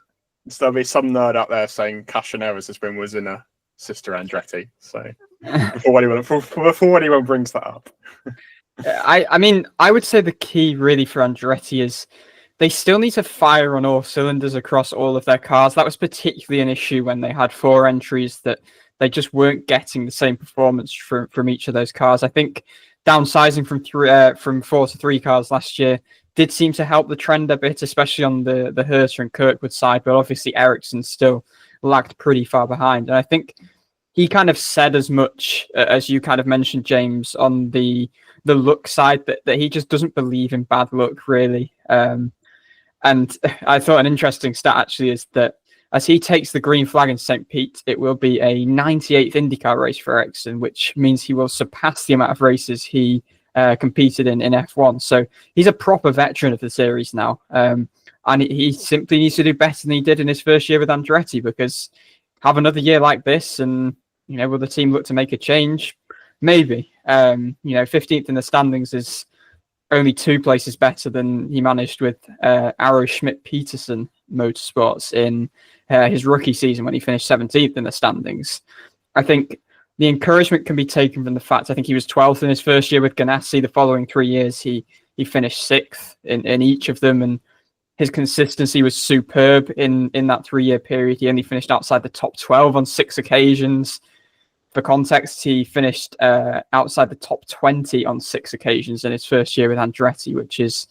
there'll be some nerd out there saying Castanera's win was in a sister Andretti. So before anyone brings that up. I mean, I would say the key really for Andretti is they still need to fire on all cylinders across all of their cars. That was particularly an issue when they had 4 entries, that they just weren't getting the same performance from each of those cars. I think downsizing from 4 to 3 cars last year did seem to help the trend a bit, especially on the Herta and Kirkwood side, but obviously Ericsson still lagged pretty far behind. And I think he kind of said as much as you kind of mentioned, James, on the luck side, that he just doesn't believe in bad luck, really. And I thought an interesting stat actually is that as he takes the green flag in St. Pete, it will be a 98th IndyCar race for Ericsson, which means he will surpass the amount of races he competed in F1. So he's a proper veteran of the series now. And he simply needs to do better than he did in his first year with Andretti, because have another year like this and, will the team look to make a change? Maybe. 15th in the standings is only 2 places better than he managed with Arrow Schmidt Peterson Motorsports in his rookie season when he finished 17th in the standings. I think the encouragement can be taken from the fact, I think he was 12th in his first year with Ganassi. The following 3 years, he finished 6th in each of them, and his consistency was superb in that 3-year period. He only finished outside the top 12 on 6 occasions. For context, he finished outside the top 20 on 6 occasions in his first year with Andretti, which is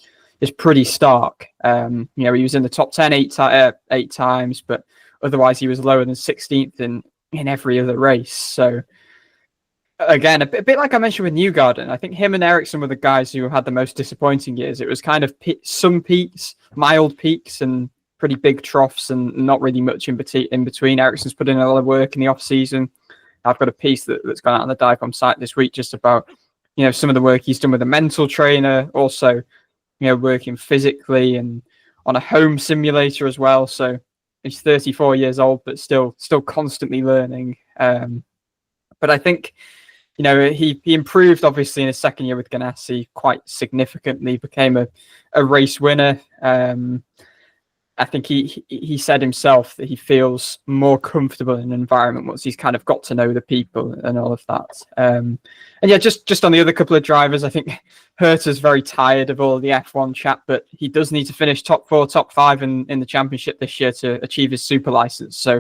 pretty stark. He was in the top 10 eight times, but otherwise he was lower than 16th in every other race. So again, a bit like I mentioned with Newgarden, I think him and Ericsson were the guys who had the most disappointing years. It was kind of some peaks, mild peaks, and pretty big troughs, and not really much in between. Ericsson's put in a lot of work in the off season. I've got a piece that's gone out on the DIVEBOMB site this week just about some of the work he's done with a mental trainer, also working physically and on a home simulator as well. So he's 34 years old, but still constantly learning. But I think he improved obviously in his second year with Ganassi quite significantly, became a race winner. I think he said himself that he feels more comfortable in an environment once he's kind of got to know the people and all of that. And yeah, just on the other couple of drivers, I think Herta's very tired of all the F1 chat, but he does need to finish top 4, top 5 in the championship this year to achieve his super license. So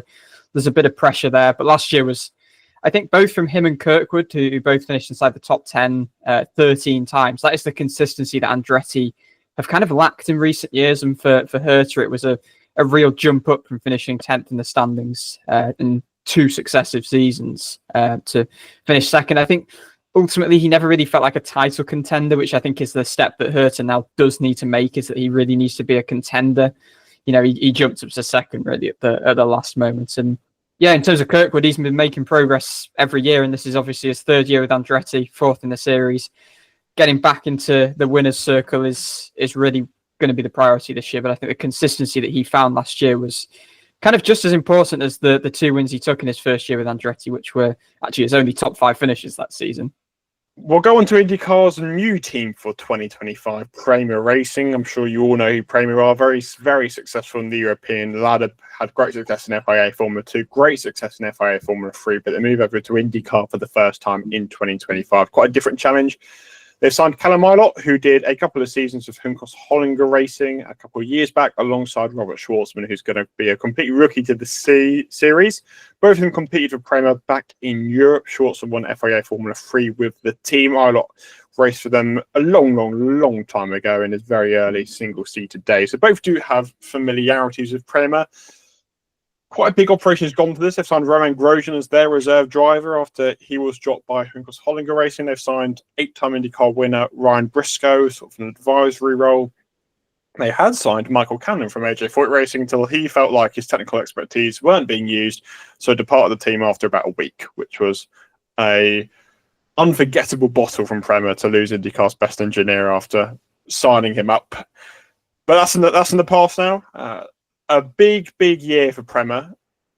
there's a bit of pressure there. But last year was, I think, both from him and Kirkwood, who both finished inside the top 10 13 times. That is the consistency that Andretti have kind of lacked in recent years, and for Herta it was a real jump up from finishing 10th in the standings in 2 successive seasons to finish second. I think ultimately he never really felt like a title contender, which I think is the step that Herta now does need to make, is that he really needs to be a contender. You know, he jumped up to second really at the last moment. And yeah, in terms of Kirkwood, he's been making progress every year, and this is obviously his 3rd year with Andretti, 4th in the series. Getting back into the winner's circle is really going to be the priority this year. But I think the consistency that he found last year was kind of just as important as the 2 wins he took in his first year with Andretti, which were actually his only top 5 finishes that season. We'll go on to IndyCar's new team for 2025, Prema Racing. I'm sure you all know who Prema are. Very, very successful in the European ladder. Had great success in FIA Formula 2, great success in FIA Formula 3, but they move over to IndyCar for the first time in 2025. Quite a different challenge. They've signed Callum Ilott, who did a couple of seasons with Juncos Hollinger Racing a couple of years back, alongside Robert Schwartzman, who's going to be a complete rookie to the series. Both of them competed for Prema back in Europe. Schwartzman won FIA Formula 3 with the team. Ilott raced for them a long time ago in his very early single-seater days. So both do have familiarities with Prema. Quite a big operation has gone for this. They've signed Roman Grosjean as their reserve driver after he was dropped by Juncos Hollinger Racing. They've signed 8-time IndyCar winner Ryan Briscoe, sort of an advisory role. They had signed Michael Cannon from AJ Foyt Racing until he felt like his technical expertise weren't being used, so departed the team after about a week, which was a unforgettable bottle from Prema to lose IndyCar's best engineer after signing him up. But that's in the past now. A big year for Prema.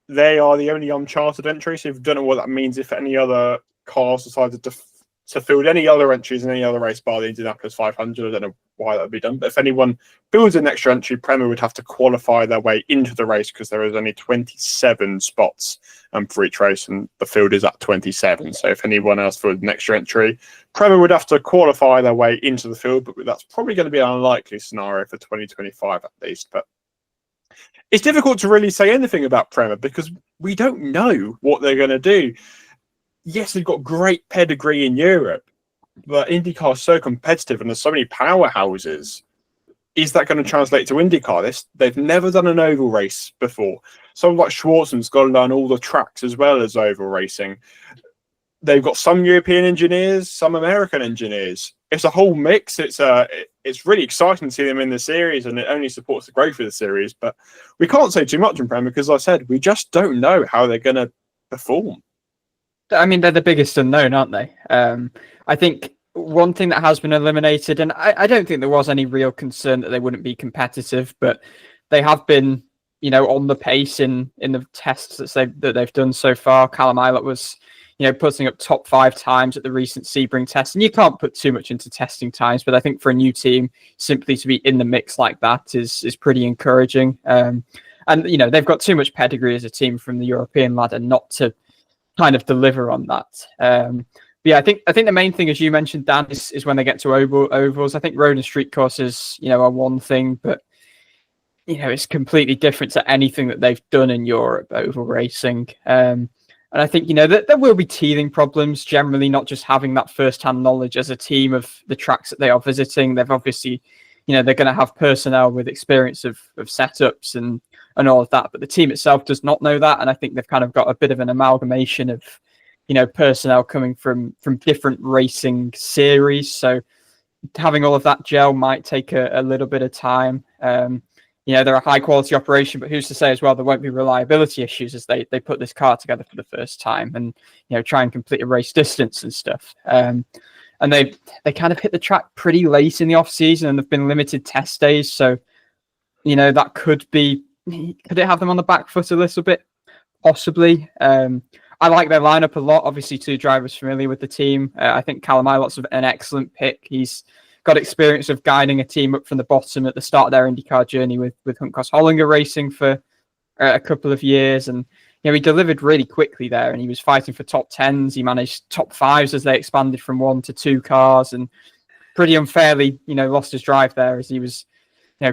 They are the only uncharted entry, so if you don't know what that means, if any other cars decided to field any other entries in any other race bar the Indianapolis 500, I don't know why that would be done, but if anyone builds an extra entry, Prema would have to qualify their way into the race because there is only 27 spots for each race, and the field is at 27. So if anyone else filled an extra entry, Prema would have to qualify their way into the field, but that's probably going to be an unlikely scenario for 2025 at least. But it's difficult to really say anything about Prema because we don't know what they're going to do. Yes, they've got great pedigree in Europe, but IndyCar is so competitive and there's so many powerhouses. Is that going to translate to IndyCar? They've never done an oval race before. Someone like Schwartzman's got to learn all the tracks as well as oval racing. They've got some European engineers, some American engineers. It's a whole mix. It's really exciting to see them in the series, and it only supports the growth of the series. But we can't say too much in Prema because, like I said, we just don't know how they're going to perform. I mean, they're the biggest unknown, aren't they? I think one thing that has been eliminated, and I don't think there was any real concern that they wouldn't be competitive, but they have been, on the pace in the tests that they've done so far. Callum Ilott was, putting up top 5 times at the recent Sebring test, and you can't put too much into testing times, but I think for a new team, simply to be in the mix like that is pretty encouraging. And they've got too much pedigree as a team from the European ladder not to kind of deliver on that. But yeah, I think the main thing, as you mentioned, Dan, is when they get to ovals. I think road and street courses, are one thing, but it's completely different to anything that they've done in Europe, oval racing. And I think, that there will be teething problems, generally not just having that first-hand knowledge as a team of the tracks that they are visiting. They've obviously, they're going to have personnel with experience of setups and all of that. But the team itself does not know that. And I think they've kind of got a bit of an amalgamation of, personnel coming from different racing series. So having all of that gel might take a little bit of time. They're a high quality operation, but who's to say as well there won't be reliability issues as they put this car together for the first time and try and complete a race distance and stuff. And they kind of hit the track pretty late in the off season, and there've been limited test days, so that could it have them on the back foot a little bit, possibly. I like their lineup a lot. Obviously, 2 drivers familiar with the team. I think Callum Ilott's an excellent pick. He's got experience of guiding a team up from the bottom at the start of their IndyCar journey with Hunkos-Hollinger racing for a couple of years. And, he delivered really quickly there, and he was fighting for top 10s. He managed top 5s as they expanded from 1 to 2 cars, and pretty unfairly, lost his drive there as he was,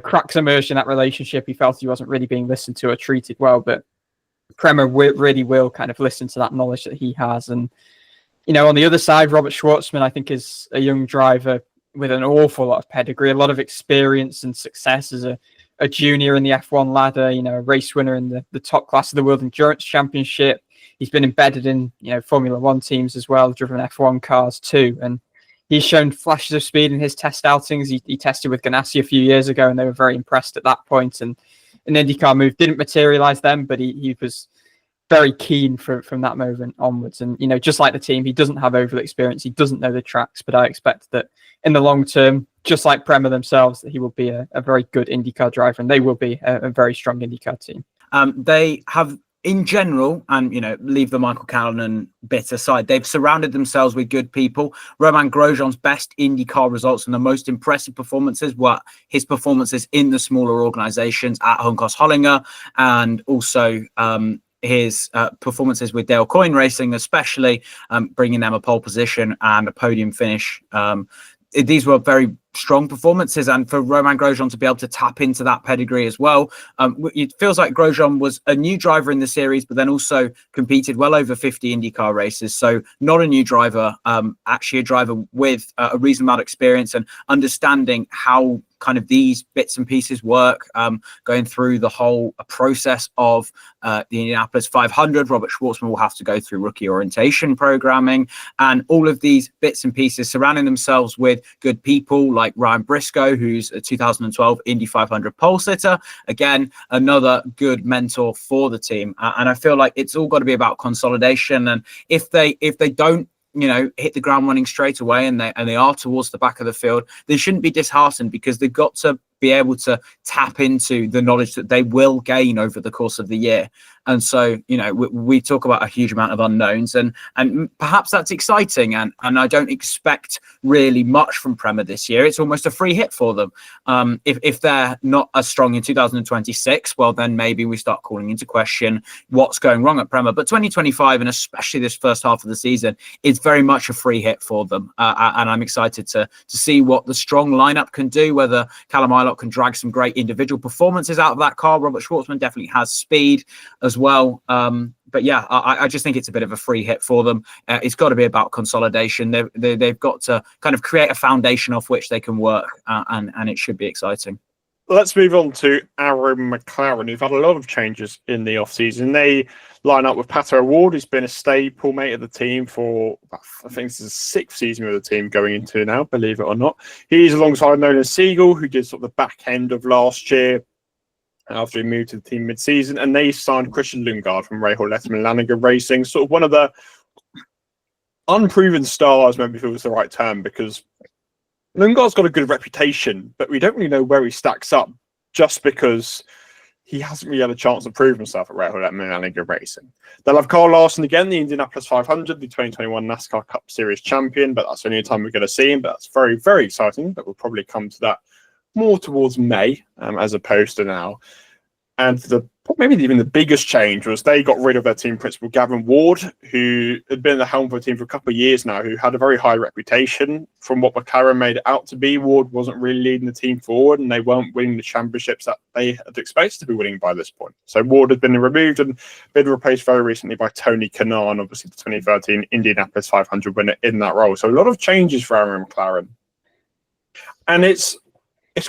cracks emerged in that relationship. He felt he wasn't really being listened to or treated well, but Prema really will kind of listen to that knowledge that he has. And, on the other side, Robert Schwartzman, I think, is a young driver with an awful lot of pedigree, a lot of experience and success as a junior in the F1 ladder, a race winner in the top class of the World Endurance Championship. He's been embedded in, Formula One teams as well, driven F1 cars too. And he's shown flashes of speed in his test outings. He tested with Ganassi a few years ago, and they were very impressed at that point. And an IndyCar move didn't materialize then, but he was very keen from that moment onwards. And, just like the team, he doesn't have overall experience. He doesn't know the tracks, but I expect that in the long term, just like Prema themselves, that he will be a very good IndyCar driver, and they will be a very strong IndyCar team. They have, in general, and leave the Michael Callanan bit aside, they've surrounded themselves with good people. Romain Grosjean's best IndyCar results and the most impressive performances were his performances in the smaller organizations at Hunkos-Hollinger, and also his performances with Dale Coyne Racing, especially bringing them a pole position and a podium finish. These were very strong performances, and for Romain Grosjean to be able to tap into that pedigree as well. It feels like Grosjean was a new driver in the series, but then also competed well over 50 IndyCar races. So not a new driver, actually a driver with a reasonable amount of experience and understanding how kind of these bits and pieces work, going through the whole process of the Indianapolis 500. Robert Schwartzman will have to go through rookie orientation programming and all of these bits and pieces, surrounding themselves with good people like Ryan Briscoe, who's a 2012 Indy 500 pole sitter. Again, another good mentor for the team. And I feel like it's all got to be about consolidation. And if they don't, hit the ground running straight away and they are towards the back of the field, they shouldn't be disheartened, because they've got to be able to tap into the knowledge that they will gain over the course of the year. And so, we talk about a huge amount of unknowns, and perhaps that's exciting. And I don't expect really much from Prema this year. It's almost a free hit for them. If they're not as strong in 2026, well, then maybe we start calling into question what's going wrong at Prema. But 2025, and especially this first half of the season, is very much a free hit for them. And I'm excited to see what the strong lineup can do, whether Callum Ilott can drag some great individual performances out of that car. Robert Schwartzman definitely has speed as well. But yeah, I just think it's a bit of a free hit for them. It's got to be about consolidation. They've got to kind of create a foundation off which they can work, and it should be exciting. Let's move on to Aaron McLaren, who've had a lot of changes in the offseason. They line up with Pato O'Ward, who's been a staple mate of the team for, I think this is the 6th season with the team going into now, believe it or not. He's alongside Nolan Siegel, who did sort of the back end of last year after he moved to the team mid-season, and they signed Christian Lundgaard from Rahal Letterman Lanigan Racing, sort of one of the unproven stars, maybe if it was the right term, because Lundgaard's got a good reputation, but we don't really know where he stacks up, just because he hasn't really had a chance to prove himself at Rahal Letterman Lanigan Racing. They'll have Carl Larson again, the Indianapolis 500, the 2021 NASCAR Cup Series champion, but that's the only time we're going to see him. But that's very, very exciting, but we'll probably come to that more towards May as opposed to now. And maybe even the biggest change was they got rid of their team principal, Gavin Ward, who had been at the helm for the team for a couple of years now, who had a very high reputation. From what McLaren made it out to be, Ward wasn't really leading the team forward, and they weren't winning the championships that they had expected to be winning by this point. So Ward had been removed and been replaced very recently by Tony Kanaan, obviously the 2013 Indianapolis 500 winner in that role. So a lot of changes for Aaron McLaren. And it's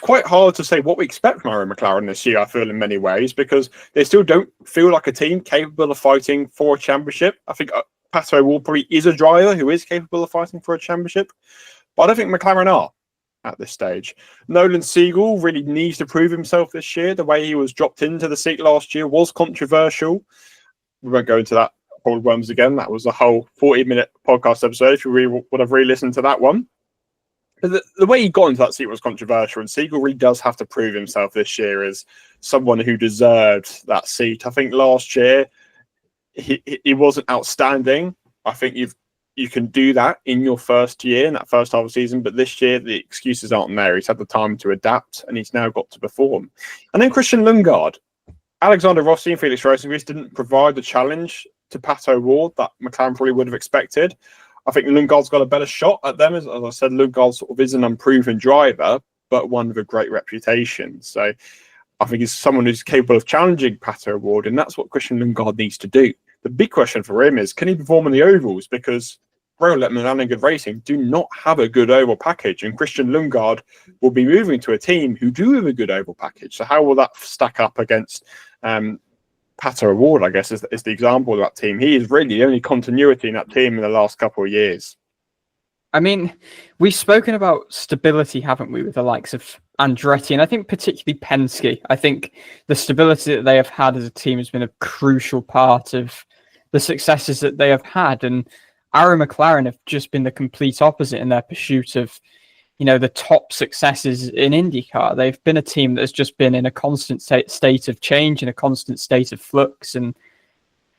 quite hard to say what we expect from Aaron McLaren this year, I feel, in many ways, because they still don't feel like a team capable of fighting for a championship. I think Pato O'Ward probably is a driver who is capable of fighting for a championship, but I don't think McLaren are at this stage. Nolan Siegel really needs to prove himself this year. The way he was dropped into the seat last year was controversial. We won't go into that Paul Worms again. That was a whole 40-minute podcast episode if you really would have re-listened to that one. The way he got into that seat was controversial, and Siegel really does have to prove himself this year as someone who deserved that seat. I think last year he wasn't outstanding. I think you've you can do that in your first year, in that first half of the season. But this year, the excuses aren't there. He's had the time to adapt, and he's now got to perform. And then Christian Lundgaard, Alexander Rossi and Felix Rosenqvist didn't provide the challenge to Pato O'Ward that McLaren probably would have expected. I think Lundgaard's got a better shot at them. As I said, Lundgaard sort of is an unproven driver, but one with a great reputation. So I think he's someone who's capable of challenging Pato O'Ward, and that's what Christian Lundgaard needs to do. The big question for him is, can he perform in the ovals? Because Rolex, Milan and Good Racing do not have a good oval package, and Christian Lundgaard will be moving to a team who do have a good oval package. So how will that stack up against Pato O'Ward, I guess, is the example of that team. He is really the only continuity in that team in the last couple of years. I mean, we've spoken about stability, haven't we, with the likes of Andretti, and I think particularly Penske. I think the stability that they have had as a team has been a crucial part of the successes that they have had. And Arrow McLaren have just been the complete opposite in their pursuit of, the top successes in IndyCar. They've been a team that has just been in a constant state of change, in a constant state of flux. And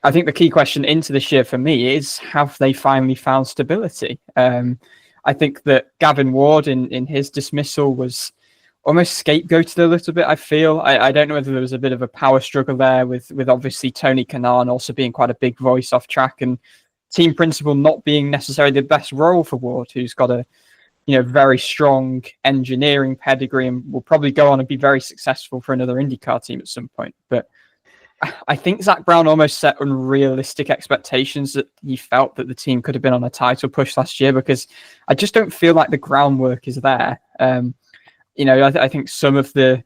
I think the key question into this year for me is, have they finally found stability? I think that Gavin Ward in his dismissal was almost scapegoated a little bit, I feel. I don't know whether there was a bit of a power struggle there with obviously Tony Kanaan also being quite a big voice off track, and team principal not being necessarily the best role for Ward, who's got a very strong engineering pedigree and will probably go on and be very successful for another IndyCar team at some point. But I think Zach Brown almost set unrealistic expectations that he felt that the team could have been on a title push last year, because I just don't feel like the groundwork is there. I think some of the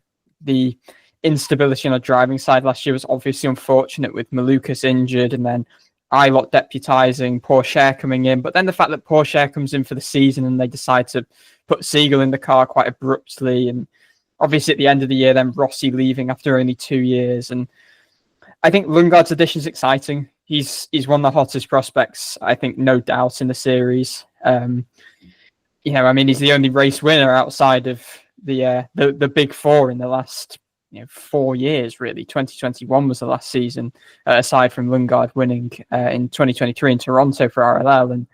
instability on the driving side last year was obviously unfortunate, with Malukas injured and then Ilott deputising, Pourchaire coming in. But then the fact that Pourchaire comes in for the season and they decide to put Siegel in the car quite abruptly, and obviously at the end of the year then Rossi leaving after only 2 years. And I think Lundgaard's addition is exciting. He's one of the hottest prospects, I think, no doubt, in the series. He's the only race winner outside of the big four in the last 4 years, really. 2021 was the last season, aside from Lundgaard winning in 2023 in Toronto for RLL. And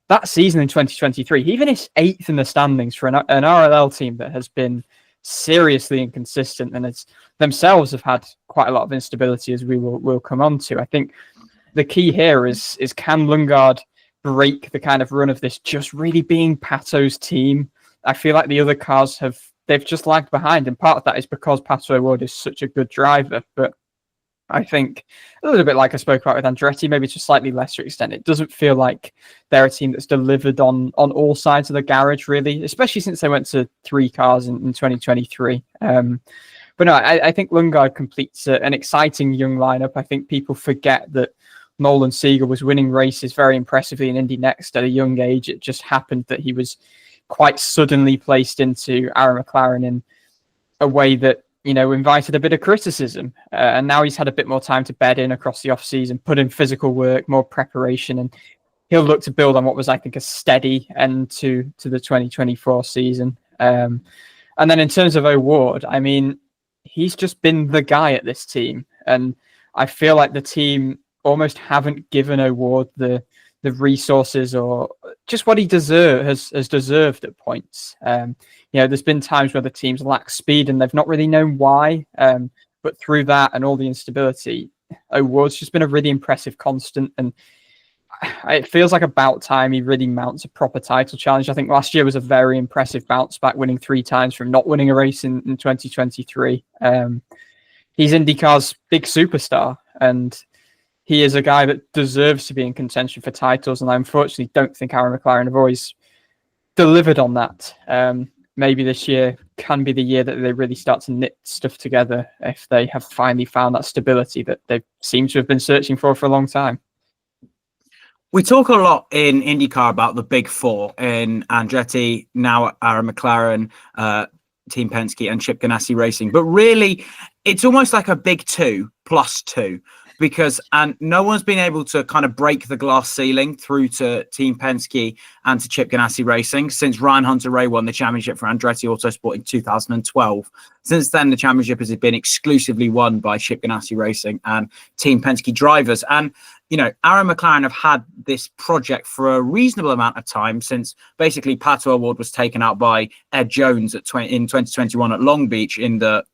that season in 2023, he finished 8th in the standings for an RLL team that has been seriously inconsistent, and it's themselves have had quite a lot of instability, as we will come on to. I think the key here is can Lundgaard break the kind of run of this just really being Pato's team? I feel like the other cars they've just lagged behind, and part of that is because Pato O'Ward is such a good driver. But I think a little bit like I spoke about with Andretti, maybe to a slightly lesser extent, it doesn't feel like they're a team that's delivered on all sides of the garage, really, especially since they went to 3 cars in 2023. But no, I think Lundgaard completes an exciting young lineup. I think people forget that Nolan Siegel was winning races very impressively in Indy Next at a young age. It just happened that he was quite suddenly placed into Arrow McLaren in a way that invited a bit of criticism, and now he's had a bit more time to bed in across the off season, put in physical work, more preparation, and he'll look to build on what was, I think, a steady end to the 2024 season. And then in terms of O'Ward, he's just been the guy at this team, and I feel like the team almost haven't given O'Ward the resources or just what he has deserved at points. There's been times where the teams lack speed and they've not really known why. But through that and all the instability, O'Ward's just been a really impressive constant. And it feels like about time he really mounts a proper title challenge. I think last year was a very impressive bounce back, winning 3 times from not winning a race in 2023. He's IndyCar's big superstar, and he is a guy that deserves to be in contention for titles, and I unfortunately don't think Arrow McLaren have always delivered on that. Maybe this year can be the year that they really start to knit stuff together, if they have finally found that stability that they seem to have been searching for a long time. We talk a lot in IndyCar about the big four in Andretti, now Arrow McLaren, Team Penske and Chip Ganassi Racing, but really it's almost like a big 2 plus 2. and no one's been able to kind of break the glass ceiling through to Team Penske and to Chip Ganassi Racing since Ryan Hunter-Reay won the championship for Andretti Autosport in 2012. Since then, the championship has been exclusively won by Chip Ganassi Racing and Team Penske drivers. And Aaron McLaren have had this project for a reasonable amount of time since basically Pato O'Ward was taken out by Ed Jones in 2021 at Long Beach in the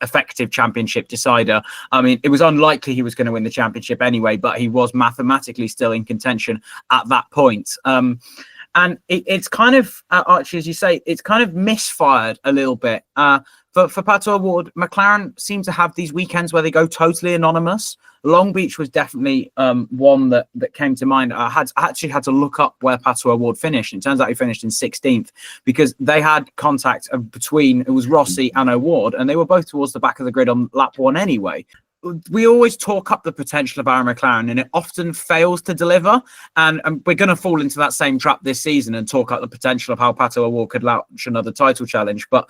effective championship decider. I mean, it was unlikely he was going to win the championship anyway, but he was mathematically still in contention at that point. And it's kind of, Archie, as you say, it's kind of misfired a little bit. For Pato O'Ward, McLaren seem to have these weekends where they go totally anonymous. Long Beach was definitely one that came to mind. I actually had to look up where Pato O'Ward finished. It turns out he finished in 16th because they had contact between, it was Rossi and O'Ward, and they were both towards the back of the grid on lap 1 anyway. We always talk up the potential of Aaron McLaren and it often fails to deliver. And we're going to fall into that same trap this season and talk up the potential of how Pato O'Ward could launch another title challenge. But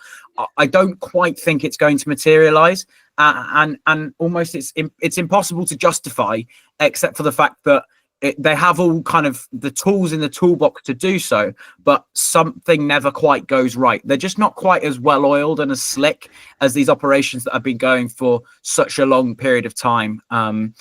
I don't quite think it's going to materialize. And almost it's impossible to justify, except for the fact that they have all kind of the tools in the toolbox to do so, but something never quite goes right. They're just not quite as well oiled and as slick as these operations that have been going for such a long period of time. I mean,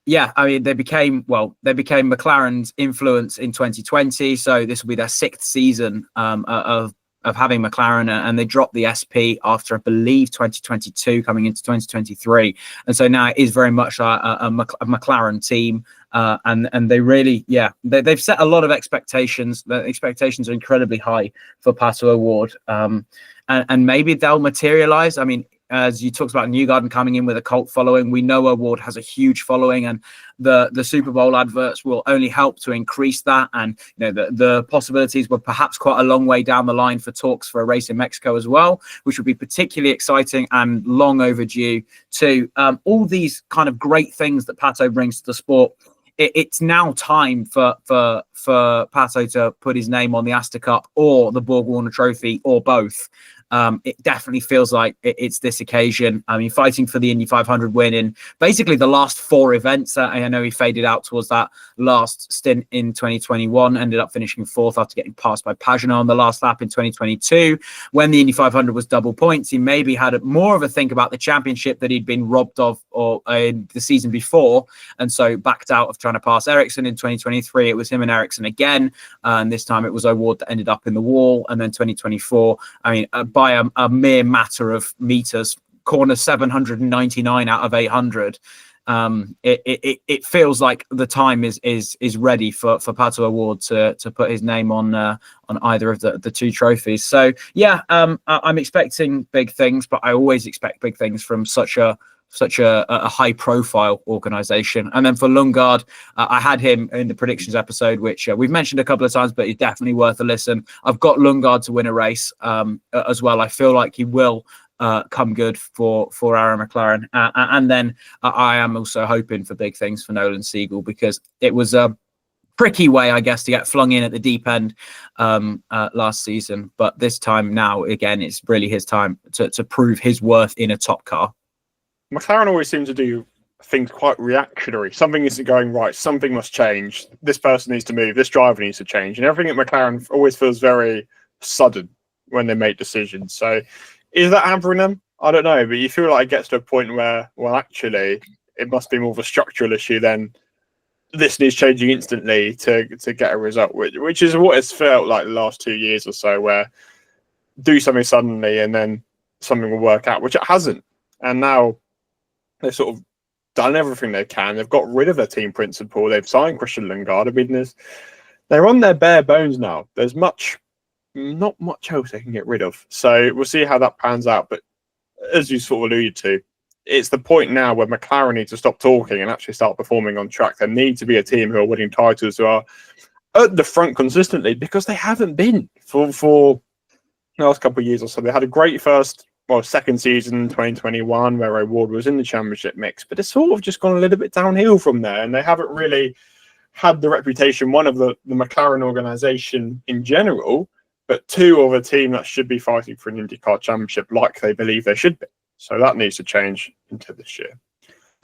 they became McLaren's influence in 2020. So this will be their 6th season of having McLaren, and they dropped the SP after, I believe, 2022 coming into 2023. And so now it is very much a McLaren team. And they really, they've set a lot of expectations. The expectations are incredibly high for Pato O'Ward. And maybe they'll materialize. I mean, as you talked about Newgarden coming in with a cult following, we know O'Ward has a huge following, and the Super Bowl adverts will only help to increase that. And the possibilities were perhaps quite a long way down the line for talks for a race in Mexico as well, which would be particularly exciting and long overdue too. All these kind of great things that Pato brings to the sport. It's now time for Pato to put his name on the Astor Cup or the Borg Warner Trophy or both. It definitely feels like it's this occasion. I mean, fighting for the Indy 500 win in basically the last 4 events. I know he faded out towards that last stint in 2021, ended up finishing 4th after getting passed by Pagenaud on the last lap in 2022. When the Indy 500 was double points, he maybe had more of a think about the championship that he'd been robbed of in the season before, and so backed out of trying to pass Ericsson. In 2023, it was him and Ericsson again, and this time it was O'Ward that ended up in the wall. And then 2024, I mean, by a mere matter of meters, corner 799 out of 800. It feels like the time is ready for Pato O'Ward to put his name on either of the 2 trophies. So I'm expecting big things, but I always expect big things from such a high profile organization. And then for Lundgaard, I had him in the predictions episode, which we've mentioned a couple of times, but he's definitely worth a listen. I've got Lundgaard to win a race as well. I feel like he will come good for Aaron McLaren. And then I am also hoping for big things for Nolan Siegel, because it was a tricky way, I guess, to get flung in at the deep end last season. But this time now, again, it's really his time to prove his worth in a top car. McLaren always seem to do things quite reactionary. Something isn't going right. Something must change. This person needs to move. This driver needs to change. And everything at McLaren always feels very sudden when they make decisions. So is that hampering them? I don't know. But you feel like it gets to a point where, well, actually, it must be more of a structural issue than this needs changing instantly to get a result, which is what it's felt like the last 2 years or so, where do something suddenly and then something will work out, which it hasn't. And now they've sort of done everything they can. They've got rid of their team principal. They've signed Christian Lundgaard. I mean, they're on their bare bones now. There's not much else they can get rid of. So we'll see how that pans out. But as you sort of alluded to, it's the point now where McLaren need to stop talking and actually start performing on track. There need to be a team who are winning titles, who are at the front consistently, because they haven't been for the last couple of years or so. They had a great second season, 2021, where O'Ward was in the championship mix, but it's sort of just gone a little bit downhill from there, and they haven't really had the reputation, one, of the McLaren organisation in general, but 2, of a team that should be fighting for an IndyCar championship like they believe they should be. So that needs to change into this year.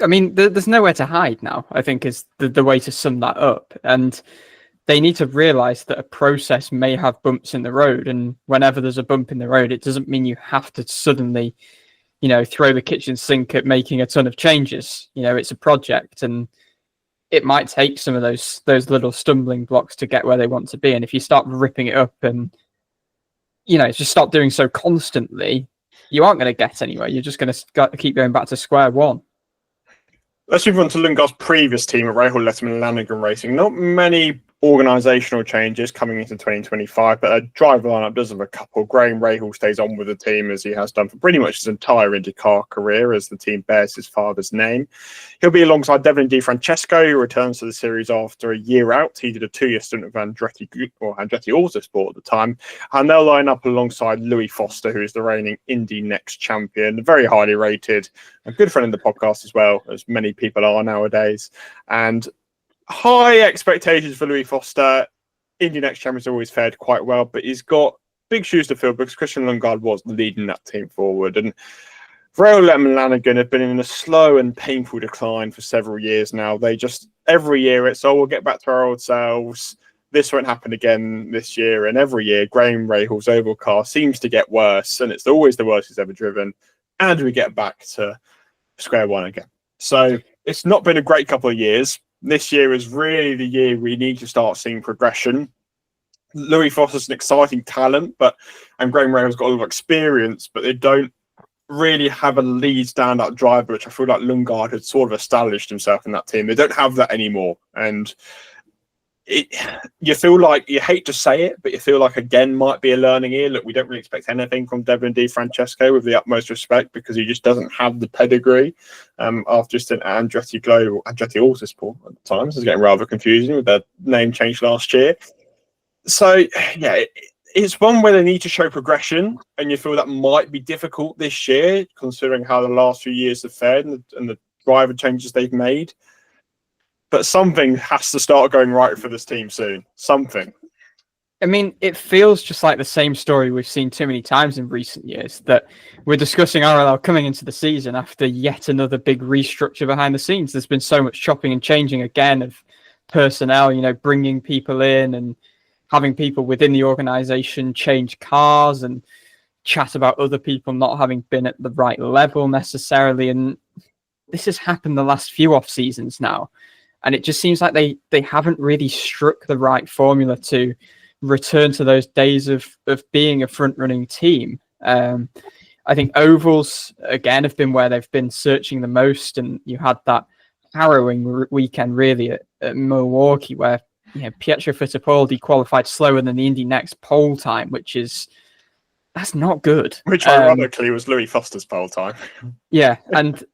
I mean, there's nowhere to hide now, I think, is the way to sum that up. And they need to realize that a process may have bumps in the road. And whenever there's a bump in the road, it doesn't mean you have to suddenly, throw the kitchen sink at making a ton of changes. It's a project, and it might take some of those little stumbling blocks to get where they want to be. And if you start ripping it up and, just start doing so constantly, you aren't going to get anywhere. You're just going to keep going back to square one. Let's move on to Lundgaard's previous team at Rahal Letterman Lanigan Racing. Not many organisational changes coming into 2025, but a driver lineup does have a couple. Graham Rahal stays on with the team as he has done for pretty much his entire IndyCar career, as the team bears his father's name. He'll be alongside Devlin Di Francesco, who returns to the series after a year out. He did a 2-year stint with Andretti Autosport at the time, and they'll line up alongside Louis Foster, who is the reigning Indy Next champion, very highly rated, a good friend of the podcast as well, as many people are nowadays, and high expectations for Louis Foster. Indy Next Champions always fared quite well, but he's got big shoes to fill because Christian Lundgaard was leading that team forward. And Rahal Letterman Lanigan have been in a slow and painful decline for several years now. They just, every year it's, we'll get back to our old selves. This won't happen again this year. And every year, Graham Rahal's oval car seems to get worse, and it's always the worst he's ever driven. And we get back to square one again. So it's not been a great couple of years. This year is really the year we need to start seeing progression. Louis Foster's an exciting talent, and Graham Rahal's got a lot of experience, but they don't really have a lead standout driver, which I feel like Lundgaard had sort of established himself in that team. They don't have that anymore. And you feel like, you hate to say it, but you feel like again might be a learning year. Look, we don't really expect anything from Devlin Di Francesco, with the utmost respect, because he just doesn't have the pedigree after just an Andretti Autosport at the time. So it's getting rather confusing with their name change last year. So yeah, it's one where they need to show progression, and you feel that might be difficult this year, considering how the last few years have fared and the driver changes they've made. But something has to start going right for this team soon. Something. I mean, it feels just like the same story we've seen too many times in recent years, that we're discussing RLL coming into the season after yet another big restructure behind the scenes. There's been so much chopping and changing again of personnel, bringing people in and having people within the organization change cars and chat about other people not having been at the right level necessarily. And this has happened the last few off seasons now. And it just seems like they haven't really struck the right formula to return to those days of being a front-running team. I think ovals, again, have been where they've been searching the most. And you had that harrowing weekend, really, at Milwaukee, where Pietro Fittipaldi qualified slower than the Indy Next pole time, that's not good. Which ironically was Louis Foster's pole time. Yeah, and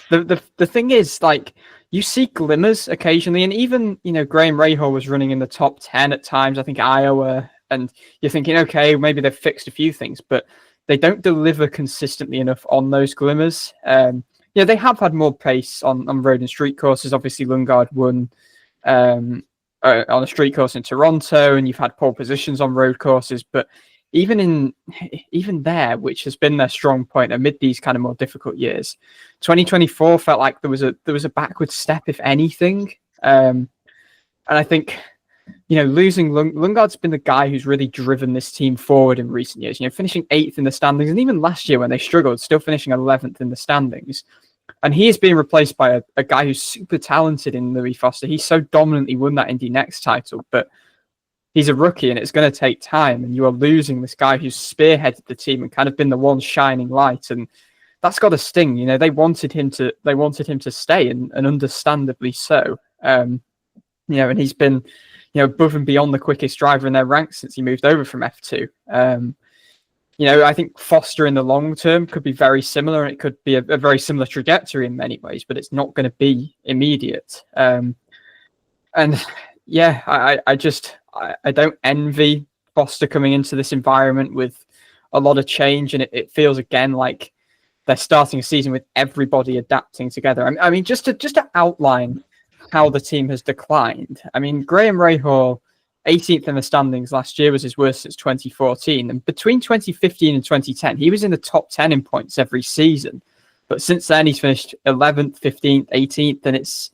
the thing is, like, you see glimmers occasionally, and even, Graham Rahal was running in the top 10 at times, I think Iowa, and you're thinking, okay, maybe they've fixed a few things, but they don't deliver consistently enough on those glimmers. They have had more pace on road and street courses. Obviously, Lundgaard won on a street course in Toronto, and you've had pole positions on road courses, but even there, which has been their strong point amid these kind of more difficult years, 2024 felt like there was a backward step, if anything. And I think, losing Lundgaard's been the guy who's really driven this team forward in recent years, finishing 8th in the standings, and even last year when they struggled, still finishing 11th in the standings. And he is being replaced by a guy who's super talented in Louis Foster. He so dominantly won that Indy Next title, but he's a rookie and it's going to take time, and you are losing this guy who's spearheaded the team and kind of been the one shining light, and that's got to sting. They wanted him to stay, and understandably so. And he's been, above and beyond the quickest driver in their ranks since he moved over from F2. I think Foster in the long term could be very similar, and it could be a very similar trajectory in many ways, but it's not going to be immediate. I don't envy Foster coming into this environment with a lot of change, and it feels again like they're starting a season with everybody adapting together. I mean, just to outline how the team has declined. I mean, Graham Rahal, 18th in the standings last year, was his worst since 2014. And between 2015 and 2010, he was in the top 10 in points every season. But since then, he's finished 11th, 15th, 18th, and it's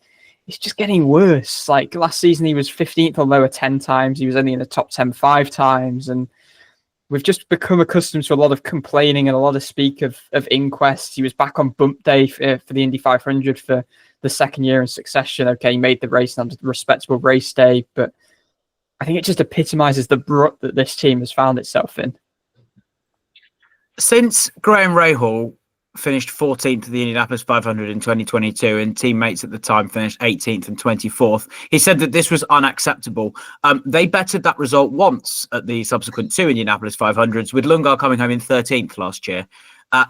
just getting worse. Like last season, he was 15th or lower 10 times. He was only in the top 10 5 times, and we've just become accustomed to a lot of complaining and a lot of speak of inquests. He was back on bump day for the Indy 500 for the second year in succession. Okay, he made the race and had a respectable race day, but I think it just epitomizes the rut that this team has found itself in. Since Graham Rahal finished 14th at the Indianapolis 500 in 2022 and teammates at the time finished 18th and 24th, he said that this was unacceptable. They bettered that result once at the subsequent 2 Indianapolis 500s, with Lungar coming home in 13th last year.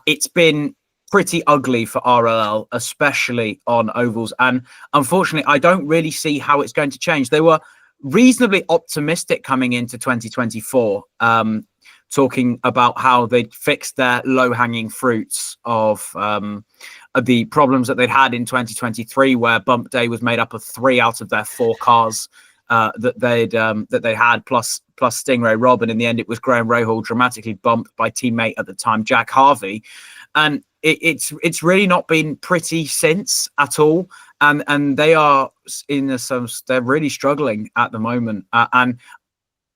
It's been pretty ugly for RLL, especially on ovals, and unfortunately I don't really see how it's going to change. They were reasonably optimistic coming into 2024, talking about how they'd fixed their low-hanging fruits of the problems that they'd had in 2023, where bump day was made up of 3 out of their 4 cars that they had, plus Stingray Rob, and in the end it was Graham Rahal dramatically bumped by teammate at the time Jack Harvey, and it's really not been pretty since at all, and they are they're really struggling at the moment, and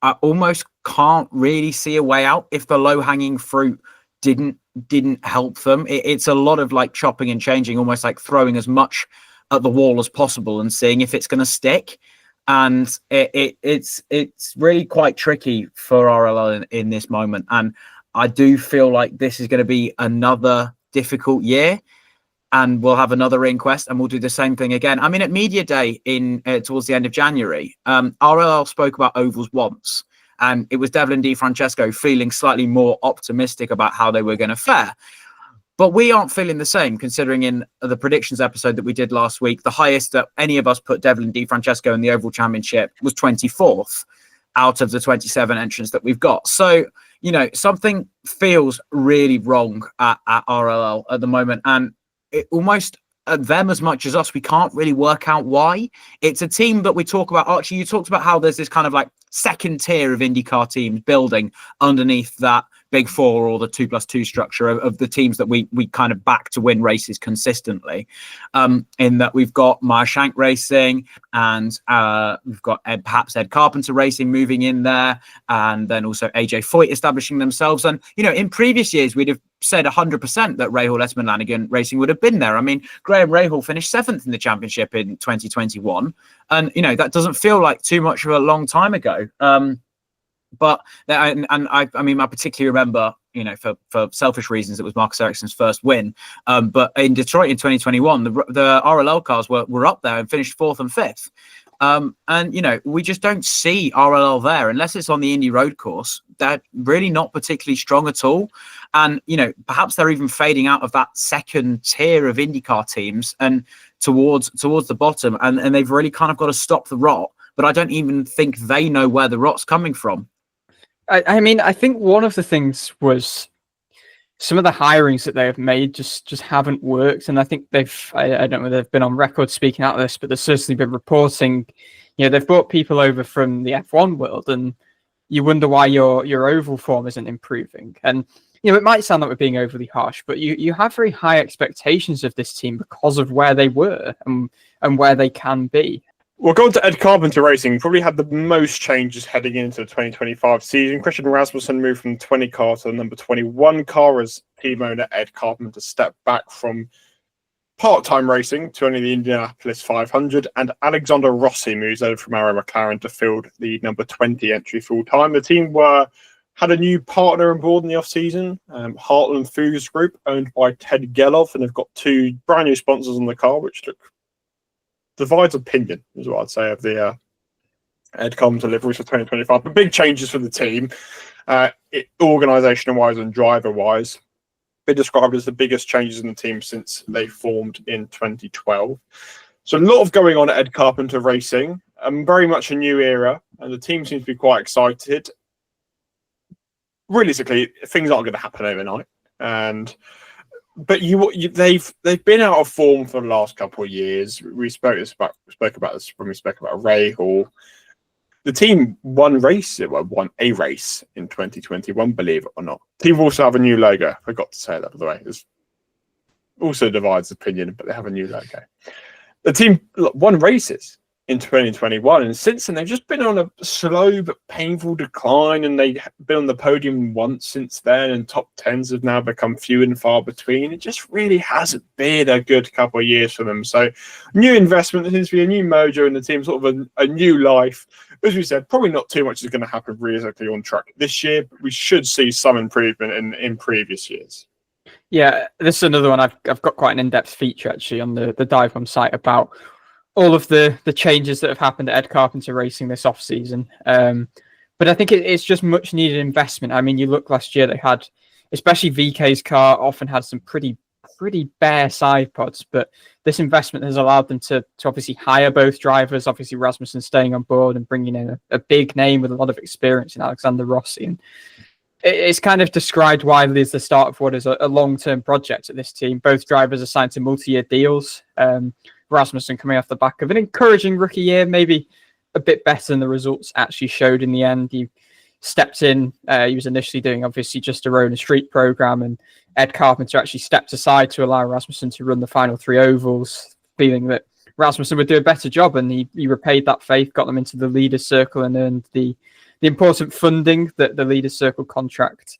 I almost can't really see a way out if the low-hanging fruit didn't help them. It's a lot of like chopping and changing, almost like throwing as much at the wall as possible and seeing if it's going to stick. And it's really quite tricky for RLL in this moment. And I do feel like this is going to be another difficult year, and we'll have another inquest and we'll do the same thing again. I mean, at Media Day towards the end of January, RLL spoke about ovals once, and it was Devlin DiFrancesco feeling slightly more optimistic about how they were going to fare. But we aren't feeling the same, considering in the predictions episode that we did last week, the highest that any of us put Devlin DiFrancesco in the Oval Championship was 24th out of the 27 entrants that we've got. So, you know, something feels really wrong at RLL at the moment. And it almost them as much as us, we can't really work out why. It's a team that we talk about. Archie, you talked about how there's this kind of like second tier of IndyCar teams building underneath that big 4 or the 2+2 structure of the teams that we kind of back to win races consistently. In that we've got Meyer-Shank Racing, and we've got perhaps Ed Carpenter Racing moving in there, and then also AJ Foyt establishing themselves. And, you know, in previous years, we'd have said 100% that Rahal, Letterman, Lanigan Racing would have been there. I mean, Graham Rahal finished 7th in the championship in 2021. And, you know, that doesn't feel like too much of a long time ago. But I mean, I particularly remember, you know, for selfish reasons, it was Marcus Ericsson's first win. But in Detroit in 2021, the RLL cars were up there and finished 4th and 5th. And, you know, we just don't see RLL there unless it's on the Indy road course. They're really not particularly strong at all. And, you know, perhaps they're even fading out of that second tier of IndyCar teams and towards the bottom. And they've really kind of got to stop the rot. But I don't even think they know where the rot's coming from. I mean, I think one of the things was some of the hirings that they have made just haven't worked. And I think I don't know whether they've been on record speaking out of this, but they've certainly been reporting, you know, they've brought people over from the F1 world, and you wonder why your oval form isn't improving. And, you know, it might sound like we're being overly harsh, but you have very high expectations of this team because of where they were and where they can be. We'll go on to Ed Carpenter Racing. Probably had the most changes heading into the 2025 season. Christian Rasmussen moved from 20 car to the number 21 car as team owner Ed Carpenter stepped back from part-time racing to only the Indianapolis 500, and Alexander Rossi moves over from Arrow McLaren to field the number 20 entry full-time. The team had a new partner on board in the off-season, Heartland Foods Group, owned by Ted Gelov, and they've got 2 brand new sponsors on the car, which divides opinion, is what I'd say, of the Ed Carpenter deliveries for 2025. But big changes for the team, organisation-wise and driver-wise. Been described as the biggest changes in the team since they formed in 2012. So a lot of going on at Ed Carpenter Racing, very much a new era, and the team seems to be quite excited. Realistically, things aren't going to happen overnight, but they've been out of form for the last couple of years. We spoke about this when we spoke about Rahal. The team won a race in 2021, believe it or not. The team also have a new logo. I forgot to say that, by the way. also divides opinion, but they have a new logo. The team won races in 2021, and since then they've just been on a slow but painful decline, and they've been on the podium once since then, and top tens have now become few and far between. It just really hasn't been a good couple of years for them. So new investment, there seems to be a new mojo in the team, sort of a new life. As we said, probably not too much is going to happen realistically on track this year, but we should see some improvement in previous years. Yeah, this is another one. I've got quite an in-depth feature actually on the DIVEBOMB site about all of the changes that have happened at Ed Carpenter Racing this off-season. But I think it's just much needed investment. I mean, you look last year, they had, especially VK's car, often had some pretty bare side pods, but this investment has allowed them to obviously hire both drivers, obviously Rasmussen staying on board and bringing in a big name with a lot of experience in Alexander Rossi. And it's kind of described widely as the start of what is a long-term project at this team. Both drivers are signed to multi-year deals. Rasmussen coming off the back of an encouraging rookie year, maybe a bit better than the results actually showed in the end. He stepped in. He was initially doing obviously just a road and street program, and Ed Carpenter actually stepped aside to allow Rasmussen to run the final 3 ovals, feeling that Rasmussen would do a better job, and he repaid that faith, got them into the Leaders Circle, and earned the important funding that the Leaders Circle contract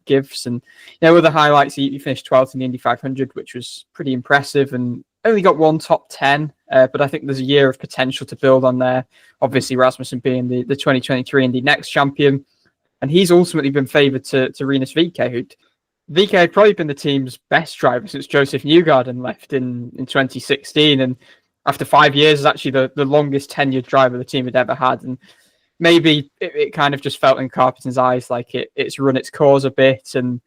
gives. And other highlights, he finished 12th in the Indy 500, which was pretty impressive, and only got one top 10, but I think there's a year of potential to build on there. Obviously, Rasmussen being the 2023 Indy Next champion, and he's ultimately been favoured to Rinus VeeKay. VeeKay had probably been the team's best driver since Joseph Newgarden left in 2016, and after 5 years is actually the longest tenured driver the team had ever had. And maybe it kind of just felt in Carpenter's eyes like it's run its course a bit, and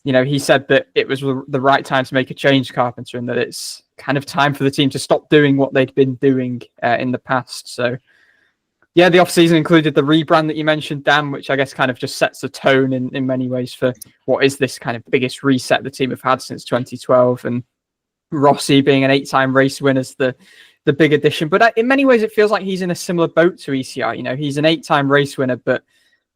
he said that it was the right time to make a change, Carpenter, and that it's kind of time for the team to stop doing what they'd been doing in the past. So, yeah, the off-season included the rebrand that you mentioned, Dan, which I guess kind of just sets the tone in many ways for what is this kind of biggest reset the team have had since 2012. And Rossi being an 8-time race winner is the big addition. But in many ways, it feels like he's in a similar boat to ECR. He's an 8-time race winner, but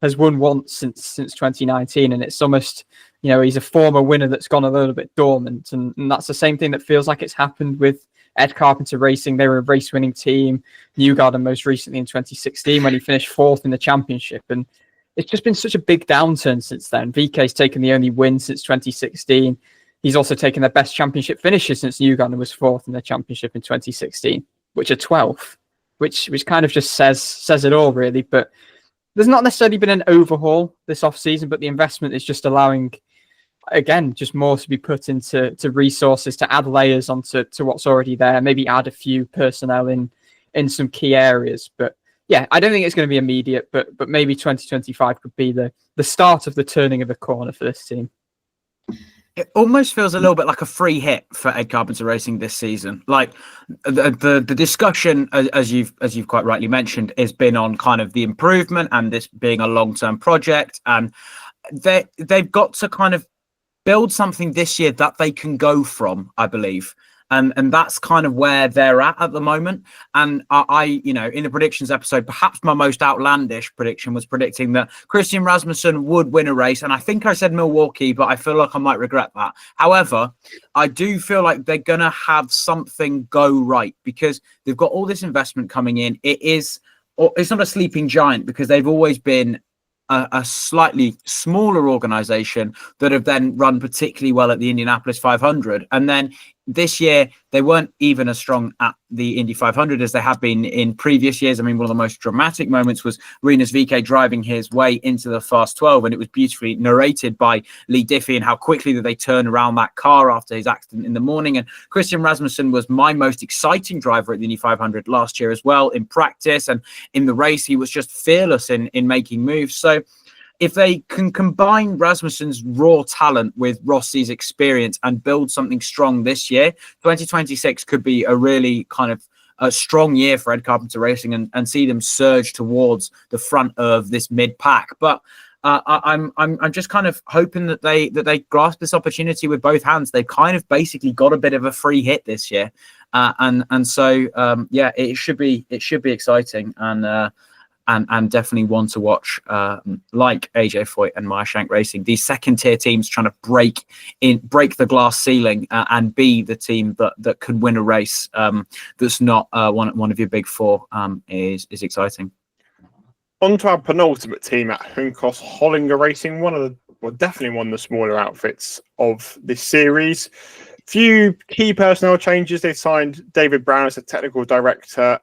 has won once since 2019, and it's almost he's a former winner that's gone a little bit dormant, and that's the same thing that feels like it's happened with Ed Carpenter Racing. They were a race winning team. Newgarden most recently in 2016 when he finished 4th in the championship, and it's just been such a big downturn since then. VK's taken the only win since 2016. He's also taken their best championship finishes since Newgarden was 4th in the championship in 2016, which are 12th, which kind of just says it all really. But there's not necessarily been an overhaul this off-season, but the investment is just allowing, again, just more to be put into resources to add layers onto what's already there, maybe add a few personnel in some key areas. But yeah, I don't think it's going to be immediate, but maybe 2025 could be the start of the turning of a corner for this team. It almost feels a little bit like a free hit for Ed Carpenter Racing this season. Like the discussion, as you've quite rightly mentioned, has been on kind of the improvement and this being a long-term project, and they've got to kind of build something this year that they can go from, I believe. And that's kind of where they're at the moment. And I in the predictions episode, perhaps my most outlandish prediction was predicting that Christian Rasmussen would win a race. And I think I said Milwaukee, but I feel like I might regret that. However, I do feel like they're going to have something go right because they've got all this investment coming in. It's not a sleeping giant because they've always been a slightly smaller organization that have then run particularly well at the Indianapolis 500. And then this year, they weren't even as strong at the Indy 500 as they have been in previous years. I mean, one of the most dramatic moments was Rinus VeeKay driving his way into the Fast 12, and it was beautifully narrated by Lee Diffie and how quickly that they turned around that car after his accident in the morning. And Christian Rasmussen was my most exciting driver at the Indy 500 last year as well. In practice and in the race, he was just fearless in making moves. So if they can combine Rasmussen's raw talent with Rossi's experience and build something strong this year, 2026 could be a really kind of a strong year for Ed Carpenter Racing and see them surge towards the front of this mid pack. But I'm just kind of hoping that they grasp this opportunity with both hands. They've kind of basically got a bit of a free hit this year, and so it should be exciting. And and definitely one to watch, like AJ Foyt and Meyershank Racing. These second-tier teams trying to break the glass ceiling and be the team that could win a race that's not one of your big four is exciting. On to our penultimate team at Juncos Hollinger Racing, definitely one of the smaller outfits of this series. Few key personnel changes. They signed David Brown as the technical director,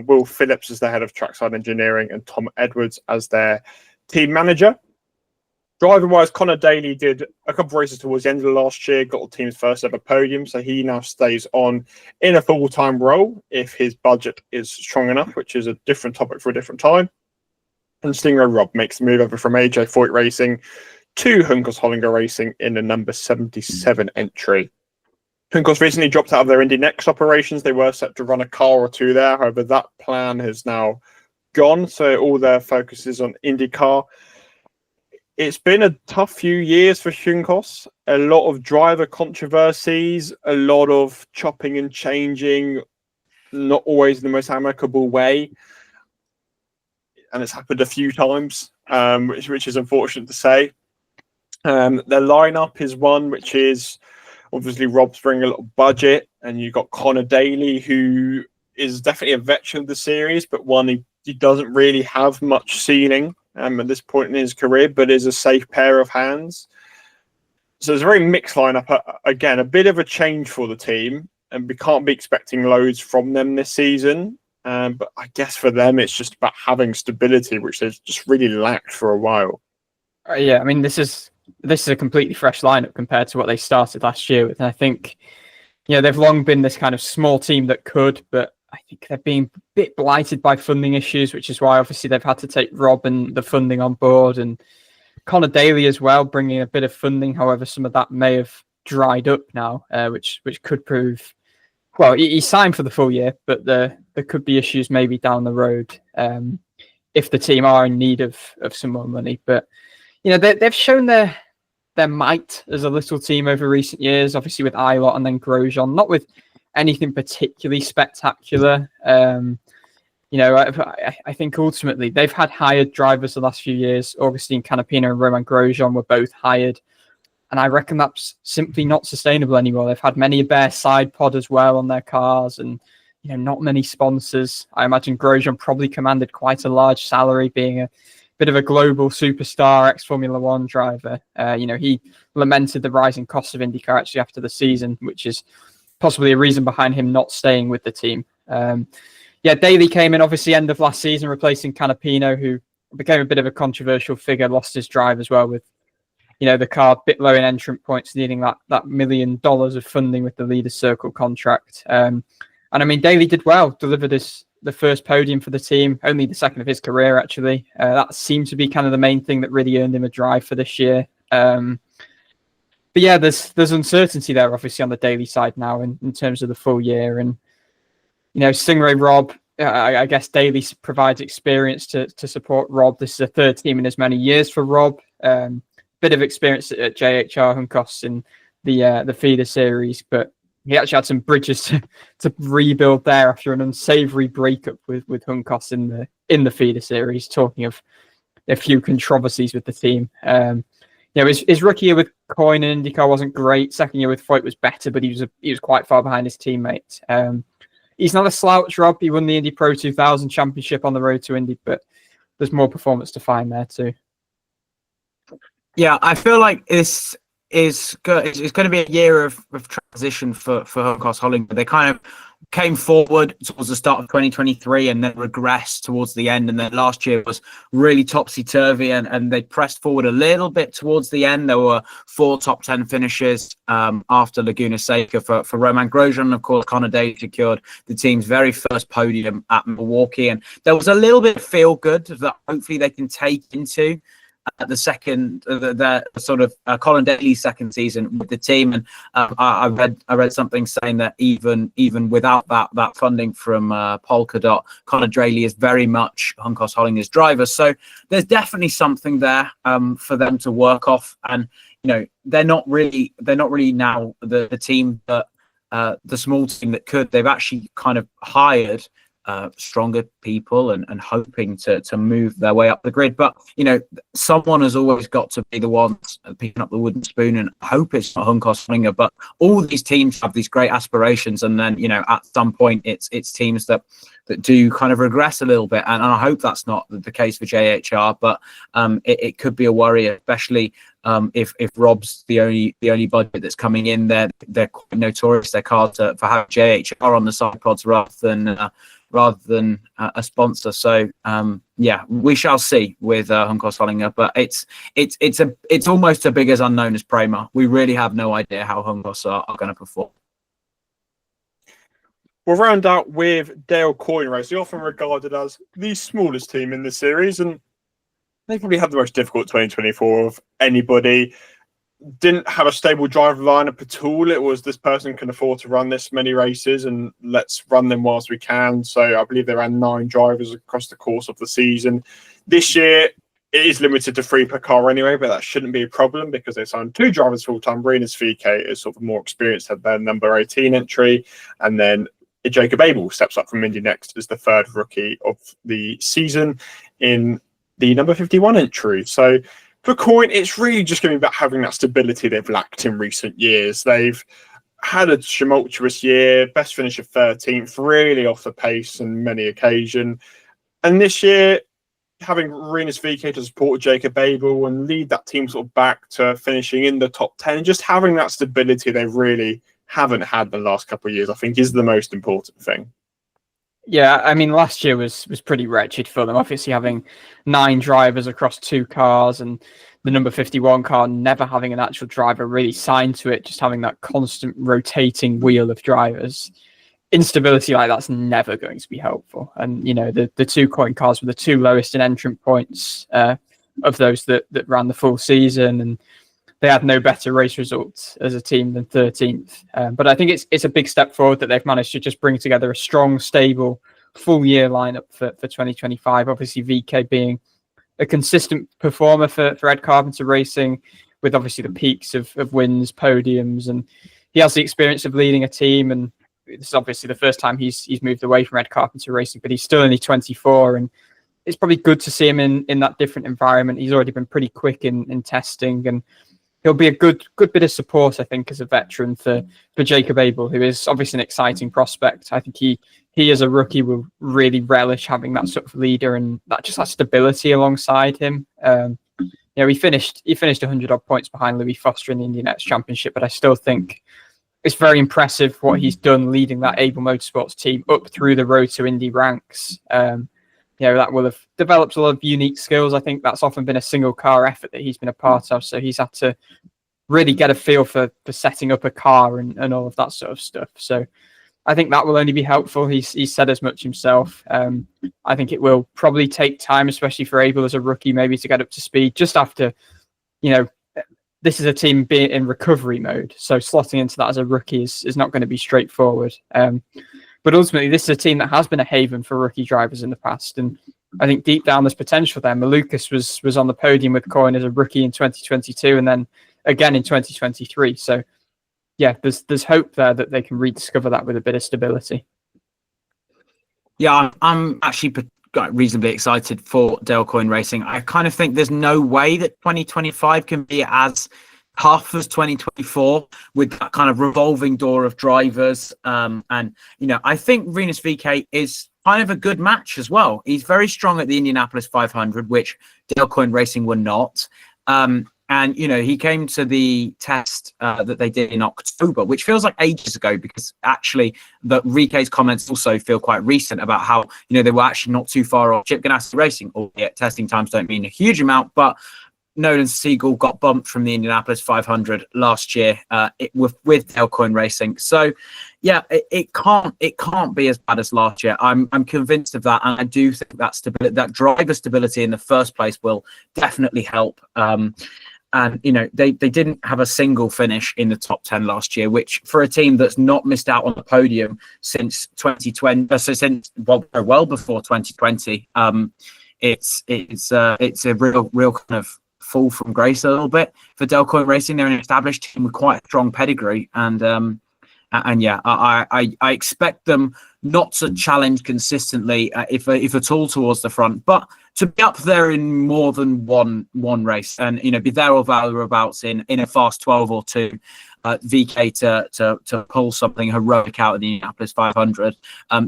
Will Phillips as the head of trackside engineering, and Tom Edwards as their team manager. Driver-wise, Connor Daly did a couple of races towards the end of last year, got the team's first ever podium, so he now stays on in a full-time role if his budget is strong enough, which is a different topic for a different time. And Stingray Rob makes the move over from AJ Foyt Racing to Juncos Hollinger Racing in the number 77 entry. Juncos recently dropped out of their Indy Next operations. They were set to run a car or two there. However, that plan has now gone, so all their focus is on IndyCar. It's been a tough few years for Juncos. A lot of driver controversies, a lot of chopping and changing, not always in the most amicable way. And it's happened a few times, which is unfortunate to say. Their lineup is one which is obviously Rob's bringing a little budget, and you've got Connor Daly, who is definitely a veteran of the series, but one he doesn't really have much ceiling at this point in his career, but is a safe pair of hands. So it's a very mixed lineup. Again, a bit of a change for the team, and we can't be expecting loads from them this season. But I guess for them, it's just about having stability, which they've just really lacked for a while. Yeah, I mean, this is a completely fresh lineup compared to what they started last year with. And I think, they've long been this kind of small team that could, but I think they're being a bit blighted by funding issues, which is why obviously they've had to take Rob and the funding on board, and Connor Daly as well, bringing a bit of funding. However, some of that may have dried up now, which could prove. Well, he signed for the full year, but there could be issues maybe down the road if the team are in need of some more money. But they've shown their might as a little team over recent years, obviously with Ilott and then Grosjean, not with anything particularly spectacular. I think ultimately they've had hired drivers the last few years. Augustine Canapino and Romain Grosjean were both hired. And I reckon that's simply not sustainable anymore. They've had many a bare side pod as well on their cars, and not many sponsors. I imagine Grosjean probably commanded quite a large salary, being a bit of a global superstar ex-Formula One driver. He lamented the rising cost of IndyCar actually after the season, which is possibly a reason behind him not staying with the team. Daly came in obviously end of last season, replacing Canapino, who became a bit of a controversial figure, lost his drive as well with the car a bit low in entrant points, needing that $1 million of funding with the Leaders Circle contract. And I mean, Daly did well, delivered the first podium for the team, only the second of his career, actually. That seemed to be kind of the main thing that really earned him a drive for this year. But yeah, there's uncertainty there, obviously, on the Daly side now in terms of the full year. And, Stingray Rob, I guess Daly provides experience to support Rob. This is a third team in as many years for Rob. Bit of experience at JHR Juncos in the feeder series, but he actually had some bridges to rebuild there after an unsavoury breakup with Juncos in the feeder series. Talking of a few controversies with the team, his rookie year with Coyne and IndyCar wasn't great. Second year with Foyt was better, but he was quite far behind his teammates. He's not a slouch, Rob. He won the Indy Pro 2000 Championship on the road to Indy, but there's more performance to find there too. Yeah, I feel like this is good. It's going to be a year of transition for Juncos Hollinger. They kind of came forward towards the start of 2023 and then regressed towards the end. And then last year was really topsy-turvy and they pressed forward a little bit towards the end. There were 4 top 10 finishes after Laguna Seca for Romain Grosjean. Of course, Connor Daly secured the team's very first podium at Milwaukee. And there was a little bit of feel good that hopefully they can take into the second, the sort of Colin Daly's second season with the team, and I read something saying that even without that funding from Polkadot, Colin Daly is very much Juncos Hollinger's driver. So there's definitely something there for them to work off, and they're not really now the team that the small team that could. They've actually kind of hired stronger people and hoping to move their way up the grid. But, someone has always got to be the ones picking up the wooden spoon, and I hope it's not Hunkos. But all these teams have these great aspirations, and then, at some point it's teams that do kind of regress a little bit. And I hope that's not the case for JHR, but it could be a worry, especially if Rob's the only budget that's coming in. They're quite notorious, their cars for having JHR on the side pods rather than a sponsor. So we shall see with Hunkos Hollinger, but it's almost as big as unknown as Prema. We really have no idea how Hunkos are going to perform. We'll round out with Dale Coyne Racing, often regarded as the smallest team in the series, and they probably had the most difficult 2024 of anybody. Didn't have a stable driver lineup at all. It was this person can afford to run this many races, and let's run them whilst we can. So I believe they ran 9 drivers across the course of the season. This year, it is limited to 3 per car anyway, but that shouldn't be a problem because they signed 2 drivers full-time. Rinus VK is sort of more experienced, had their number 18 entry, and then Jacob Abel steps up from Indy Next as the 3rd rookie of the season in the number 51 entry. So for Coyne, it's really just going to be about having that stability they've lacked in recent years. They've had a tumultuous year, best finish of 13th, really off the pace on many occasions. And this year, having Rinus VK to support Jacob Abel and lead that team sort of back to finishing in the top 10, just having that stability they really haven't had the last couple of years, I think, is the most important thing. Yeah, I mean, last year was pretty wretched for them. Obviously, having 9 drivers across 2 cars, and the number 51 car never having an actual driver really signed to it, just having that constant rotating wheel of drivers. Instability like that's never going to be helpful. And, the 2 Coyne cars were the 2 lowest in entrant points of those that ran the full season, and they had no better race results as a team than 13th. But I think it's a big step forward that they've managed to just bring together a strong, stable, full year lineup for 2025. Obviously, VK being a consistent performer for Ed Carpenter Racing, with obviously the peaks of wins, podiums, and he has the experience of leading a team. And this is obviously the first time he's moved away from Ed Carpenter Racing, but he's still only 24, and it's probably good to see him in that different environment. He's already been pretty quick in testing, and he'll be a good bit of support, I think, as a veteran for Jacob Abel, who is obviously an exciting prospect. I think he as a rookie will really relish having that sort of leader and that stability alongside him. He finished 100 odd points behind Louis Foster in the Indy Next Championship, but I still think it's very impressive what he's done leading that Abel Motorsports team up through the road to Indy ranks. That will have developed a lot of unique skills. I think that's often been a single car effort that he's been a part of. So he's had to really get a feel for setting up a car and all of that sort of stuff. So I think that will only be helpful. He's said as much himself. I think it will probably take time, especially for Abel as a rookie, maybe to get up to speed just after, this is a team being in recovery mode. So slotting into that as a rookie is not going to be straightforward. But ultimately, this is a team that has been a haven for rookie drivers in the past. And I think deep down, there's potential there. Malukas was on the podium with Coyne as a rookie in 2022 and then again in 2023. So, yeah, there's hope there that they can rediscover that with a bit of stability. Yeah, I'm actually reasonably excited for Dale Coyne Racing. I kind of think there's no way that 2025 can be as tough as 2024 with that kind of revolving door of drivers. I think Rinus VK is kind of a good match as well. He's very strong at the Indianapolis 500, which Dale Coyne Racing were not. He came to the test that they did in October, which feels like ages ago because actually the VK's comments also feel quite recent about how, they were actually not too far off Chip Ganassi Racing, albeit testing times don't mean a huge amount, but Nolan Siegel got bumped from the Indianapolis 500 last year with Dale Coyne Racing. So, yeah, it can't be as bad as last year. I'm convinced of that, and I do think that stability, that driver stability in the first place, will definitely help. They didn't have a single finish in the top 10 last year, which for a team that's not missed out on the podium since 2020, since well before 2020, it's a real kind of fall from grace a little bit for Dale Coyne Racing. They're an established team with quite a strong pedigree, and And yeah, I expect them not to challenge consistently, if at all, towards the front, but to be up there in more than one race, and be there or thereabouts in a fast 12 or 2. VK to pull something heroic out of the Indianapolis 500.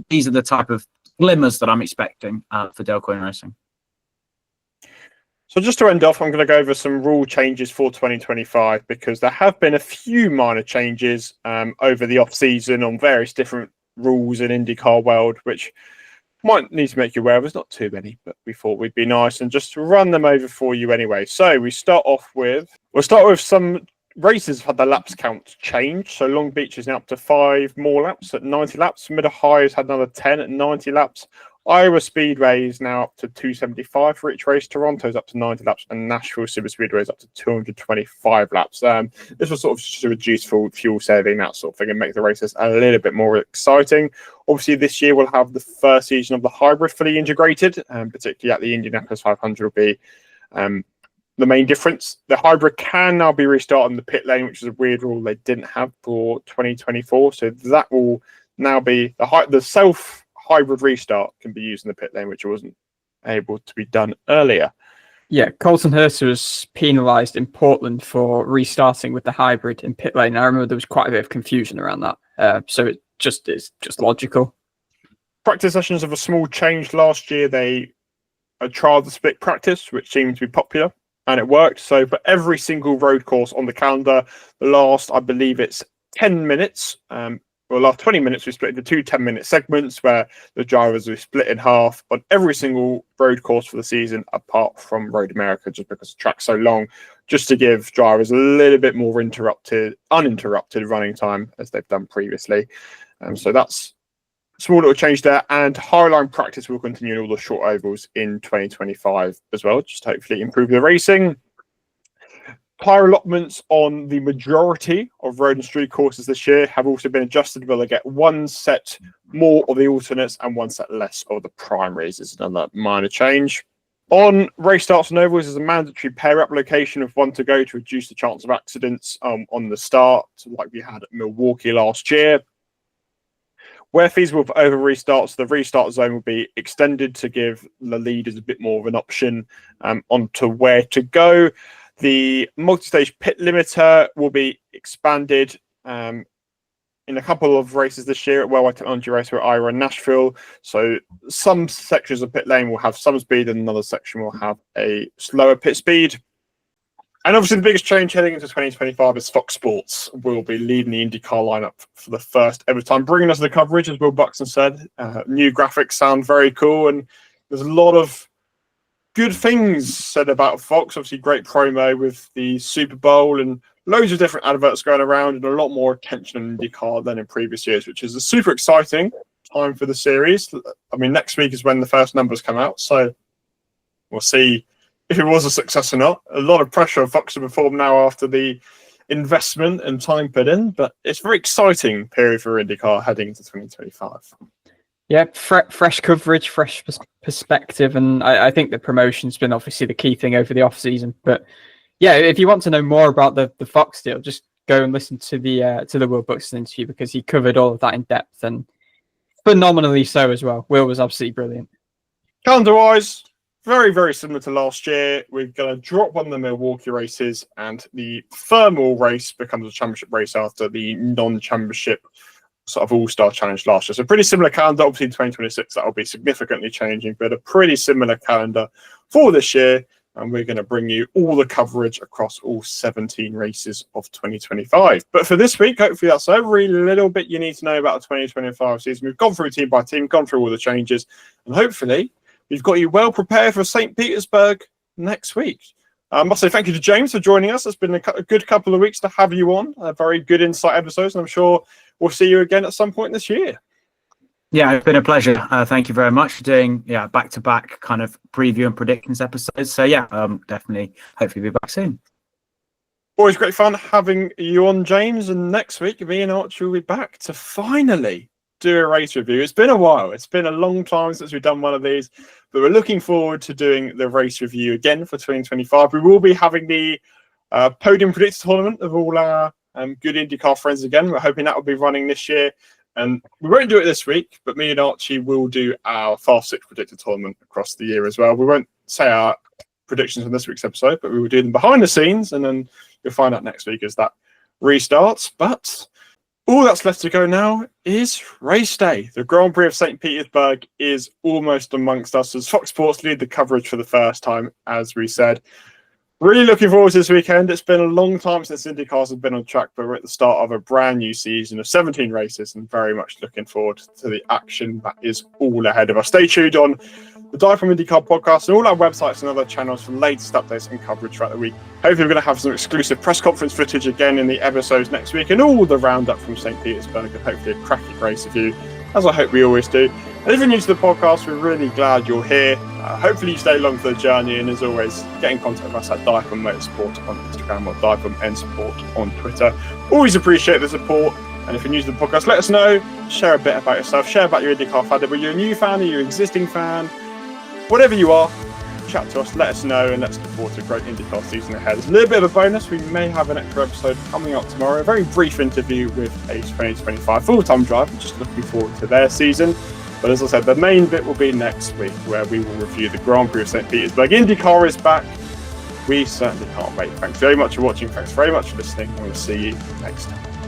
These are the type of glimmers that I'm expecting for Dale Coyne Racing. So just to end off, I'm going to go over some rule changes for 2025, because there have been a few minor changes over the off-season on various different rules in IndyCar world, which might need to make you aware of. There's not too many, but we thought we'd be nice and just run them over for you anyway. So we'll start with some races have had their laps count change. So Long Beach is now up to 5 more laps at 90 laps. Mid-Ohio has had another 10 at 90 laps. Iowa Speedway is now up to 275 for each race. Toronto's up to 90 laps, and Nashville Super Speedway is up to 225 laps. This was sort of just to reduce fuel saving, that sort of thing, and make the races a little bit more exciting. Obviously, this year we'll have the first season of the hybrid fully integrated, particularly at the Indianapolis 500 will be the main difference. The hybrid can now be restarted in the pit lane, which is a weird rule they didn't have for 2024. So that will now be the self-hybrid restart can be used in the pit lane, which wasn't able to be done earlier. Yeah, Colton Herta was penalised in Portland for restarting with the hybrid in pit lane. I remember there was quite a bit of confusion around that. So it is just logical. Practice sessions have a small change. Last year they trialled the split practice, which seemed to be popular, and it worked. So for every single road course on the calendar, the last, I believe it's 10 minutes, last 20 minutes, we split into 2 10-minute segments where the drivers were split in half on every single road course for the season, apart from Road America, just because the track's so long, just to give drivers a little bit more uninterrupted running time as they've done previously. So that's a small little change there. And highline practice will continue in all the short ovals in 2025 as well, just to hopefully improve the racing. Tyre allotments on the majority of road and street courses this year have also been adjusted, where they get 1 set more of the alternates and 1 set less of the primaries. Is another minor change. On race starts and ovals, there's a mandatory pair up location of 1 to go to reduce the chance of accidents on the start, like we had at Milwaukee last year. Where feasible for over restarts, the restart zone will be extended to give the leaders a bit more of an option onto where to go. The multi-stage pit limiter will be expanded in a couple of races this year at Worldwide Technology Raceway, Iowa and Nashville. So some sections of pit lane will have some speed and another section will have a slower pit speed. And obviously the biggest change heading into 2025 is Fox Sports will be leading the IndyCar lineup for the first ever time, bringing us the coverage, as Will Buxton said. New graphics sound very cool, and there's a lot of good things said about Fox. Obviously, great promo with the Super Bowl and loads of different adverts going around, and a lot more attention on IndyCar than in previous years, which is a super exciting time for the series. I mean, next week is when the first numbers come out, so we'll see if it was a success or not. A lot of pressure on Fox to perform now after the investment and time put in, but it's a very exciting period for IndyCar heading into 2025. Yeah, fresh coverage, fresh perspective, and I think the promotion's been obviously the key thing over the off season. But yeah, if you want to know more about the Fox deal, just go and listen to the Will Buxton interview, because he covered all of that in depth and phenomenally so as well. Will was absolutely brilliant. Calendar-wise, very, very similar to last year. We're going to drop one of the Milwaukee races, and the thermal race becomes a championship race after the non-championship sort of all-star challenge last year. So pretty similar calendar. Obviously in 2026 that will be significantly changing, but a pretty similar calendar for this year, and we're going to bring you all the coverage across all 17 races of 2025. But for this week, hopefully that's every little bit you need to know about the 2025 season. We've gone through team by team, gone through all the changes, and hopefully we've got you well prepared for St. Petersburg next week. I must say thank you to James for joining us. It's been a good couple of weeks to have you on. Very good insight episodes, and I'm sure we'll see you again at some point this year. Yeah, it's been a pleasure. Thank you very much for doing back-to-back kind of preview and predictions episodes. So yeah, definitely, hopefully be back soon. Always great fun having you on, James. And next week, me and Archie will be back to finally do a race review. It's been a while. It's been a long time since we've done one of these, but we're looking forward to doing the race review again for 2025. We will be having the podium predictor tournament of all our good IndyCar friends again. We're hoping that will be running this year. And we won't do it this week, but me and Archie will do our Fast Six Predictor tournament across the year as well. We won't say our predictions on this week's episode, but we will do them behind the scenes, and then you'll find out next week as that restarts. But all that's left to go now is race day. The Grand Prix of St. Petersburg is almost amongst us as Fox Sports lead the coverage for the first time, as we said. Really looking forward to this weekend. It's been a long time since IndyCars have been on track, but we're at the start of a brand new season of 17 races and very much looking forward to the action that is all ahead of us. Stay tuned on the DIVEBOMB IndyCar podcast and all our websites and other channels for latest updates and coverage throughout the week. Hopefully we're going to have some exclusive press conference footage again in the episodes next week and all the roundup from St. Petersburg, and hopefully a cracking race review, as I hope we always do. And if you're new to the podcast, we're really glad you're here. Hopefully you stay along for the journey, and as always, get in contact with us at DIVEBOMB Motorsport on Instagram or DIVEBOMB N Support on Twitter. Always appreciate the support. And if you're new to the podcast, let us know. Share a bit about yourself. Share about your IndyCar fandom. Whether you're a new fan or you're an existing fan, whatever you are, chat to us, let us know, and let's look forward to a great IndyCar season ahead. There's a little bit of a bonus. We may have an extra episode coming up tomorrow. A very brief interview with a 2025 full-time driver. Just looking forward to their season. But as I said, the main bit will be next week, where we will review the Grand Prix of St. Petersburg. IndyCar is back. We certainly can't wait. Thanks very much for watching. Thanks very much for listening. And we'll see you next time.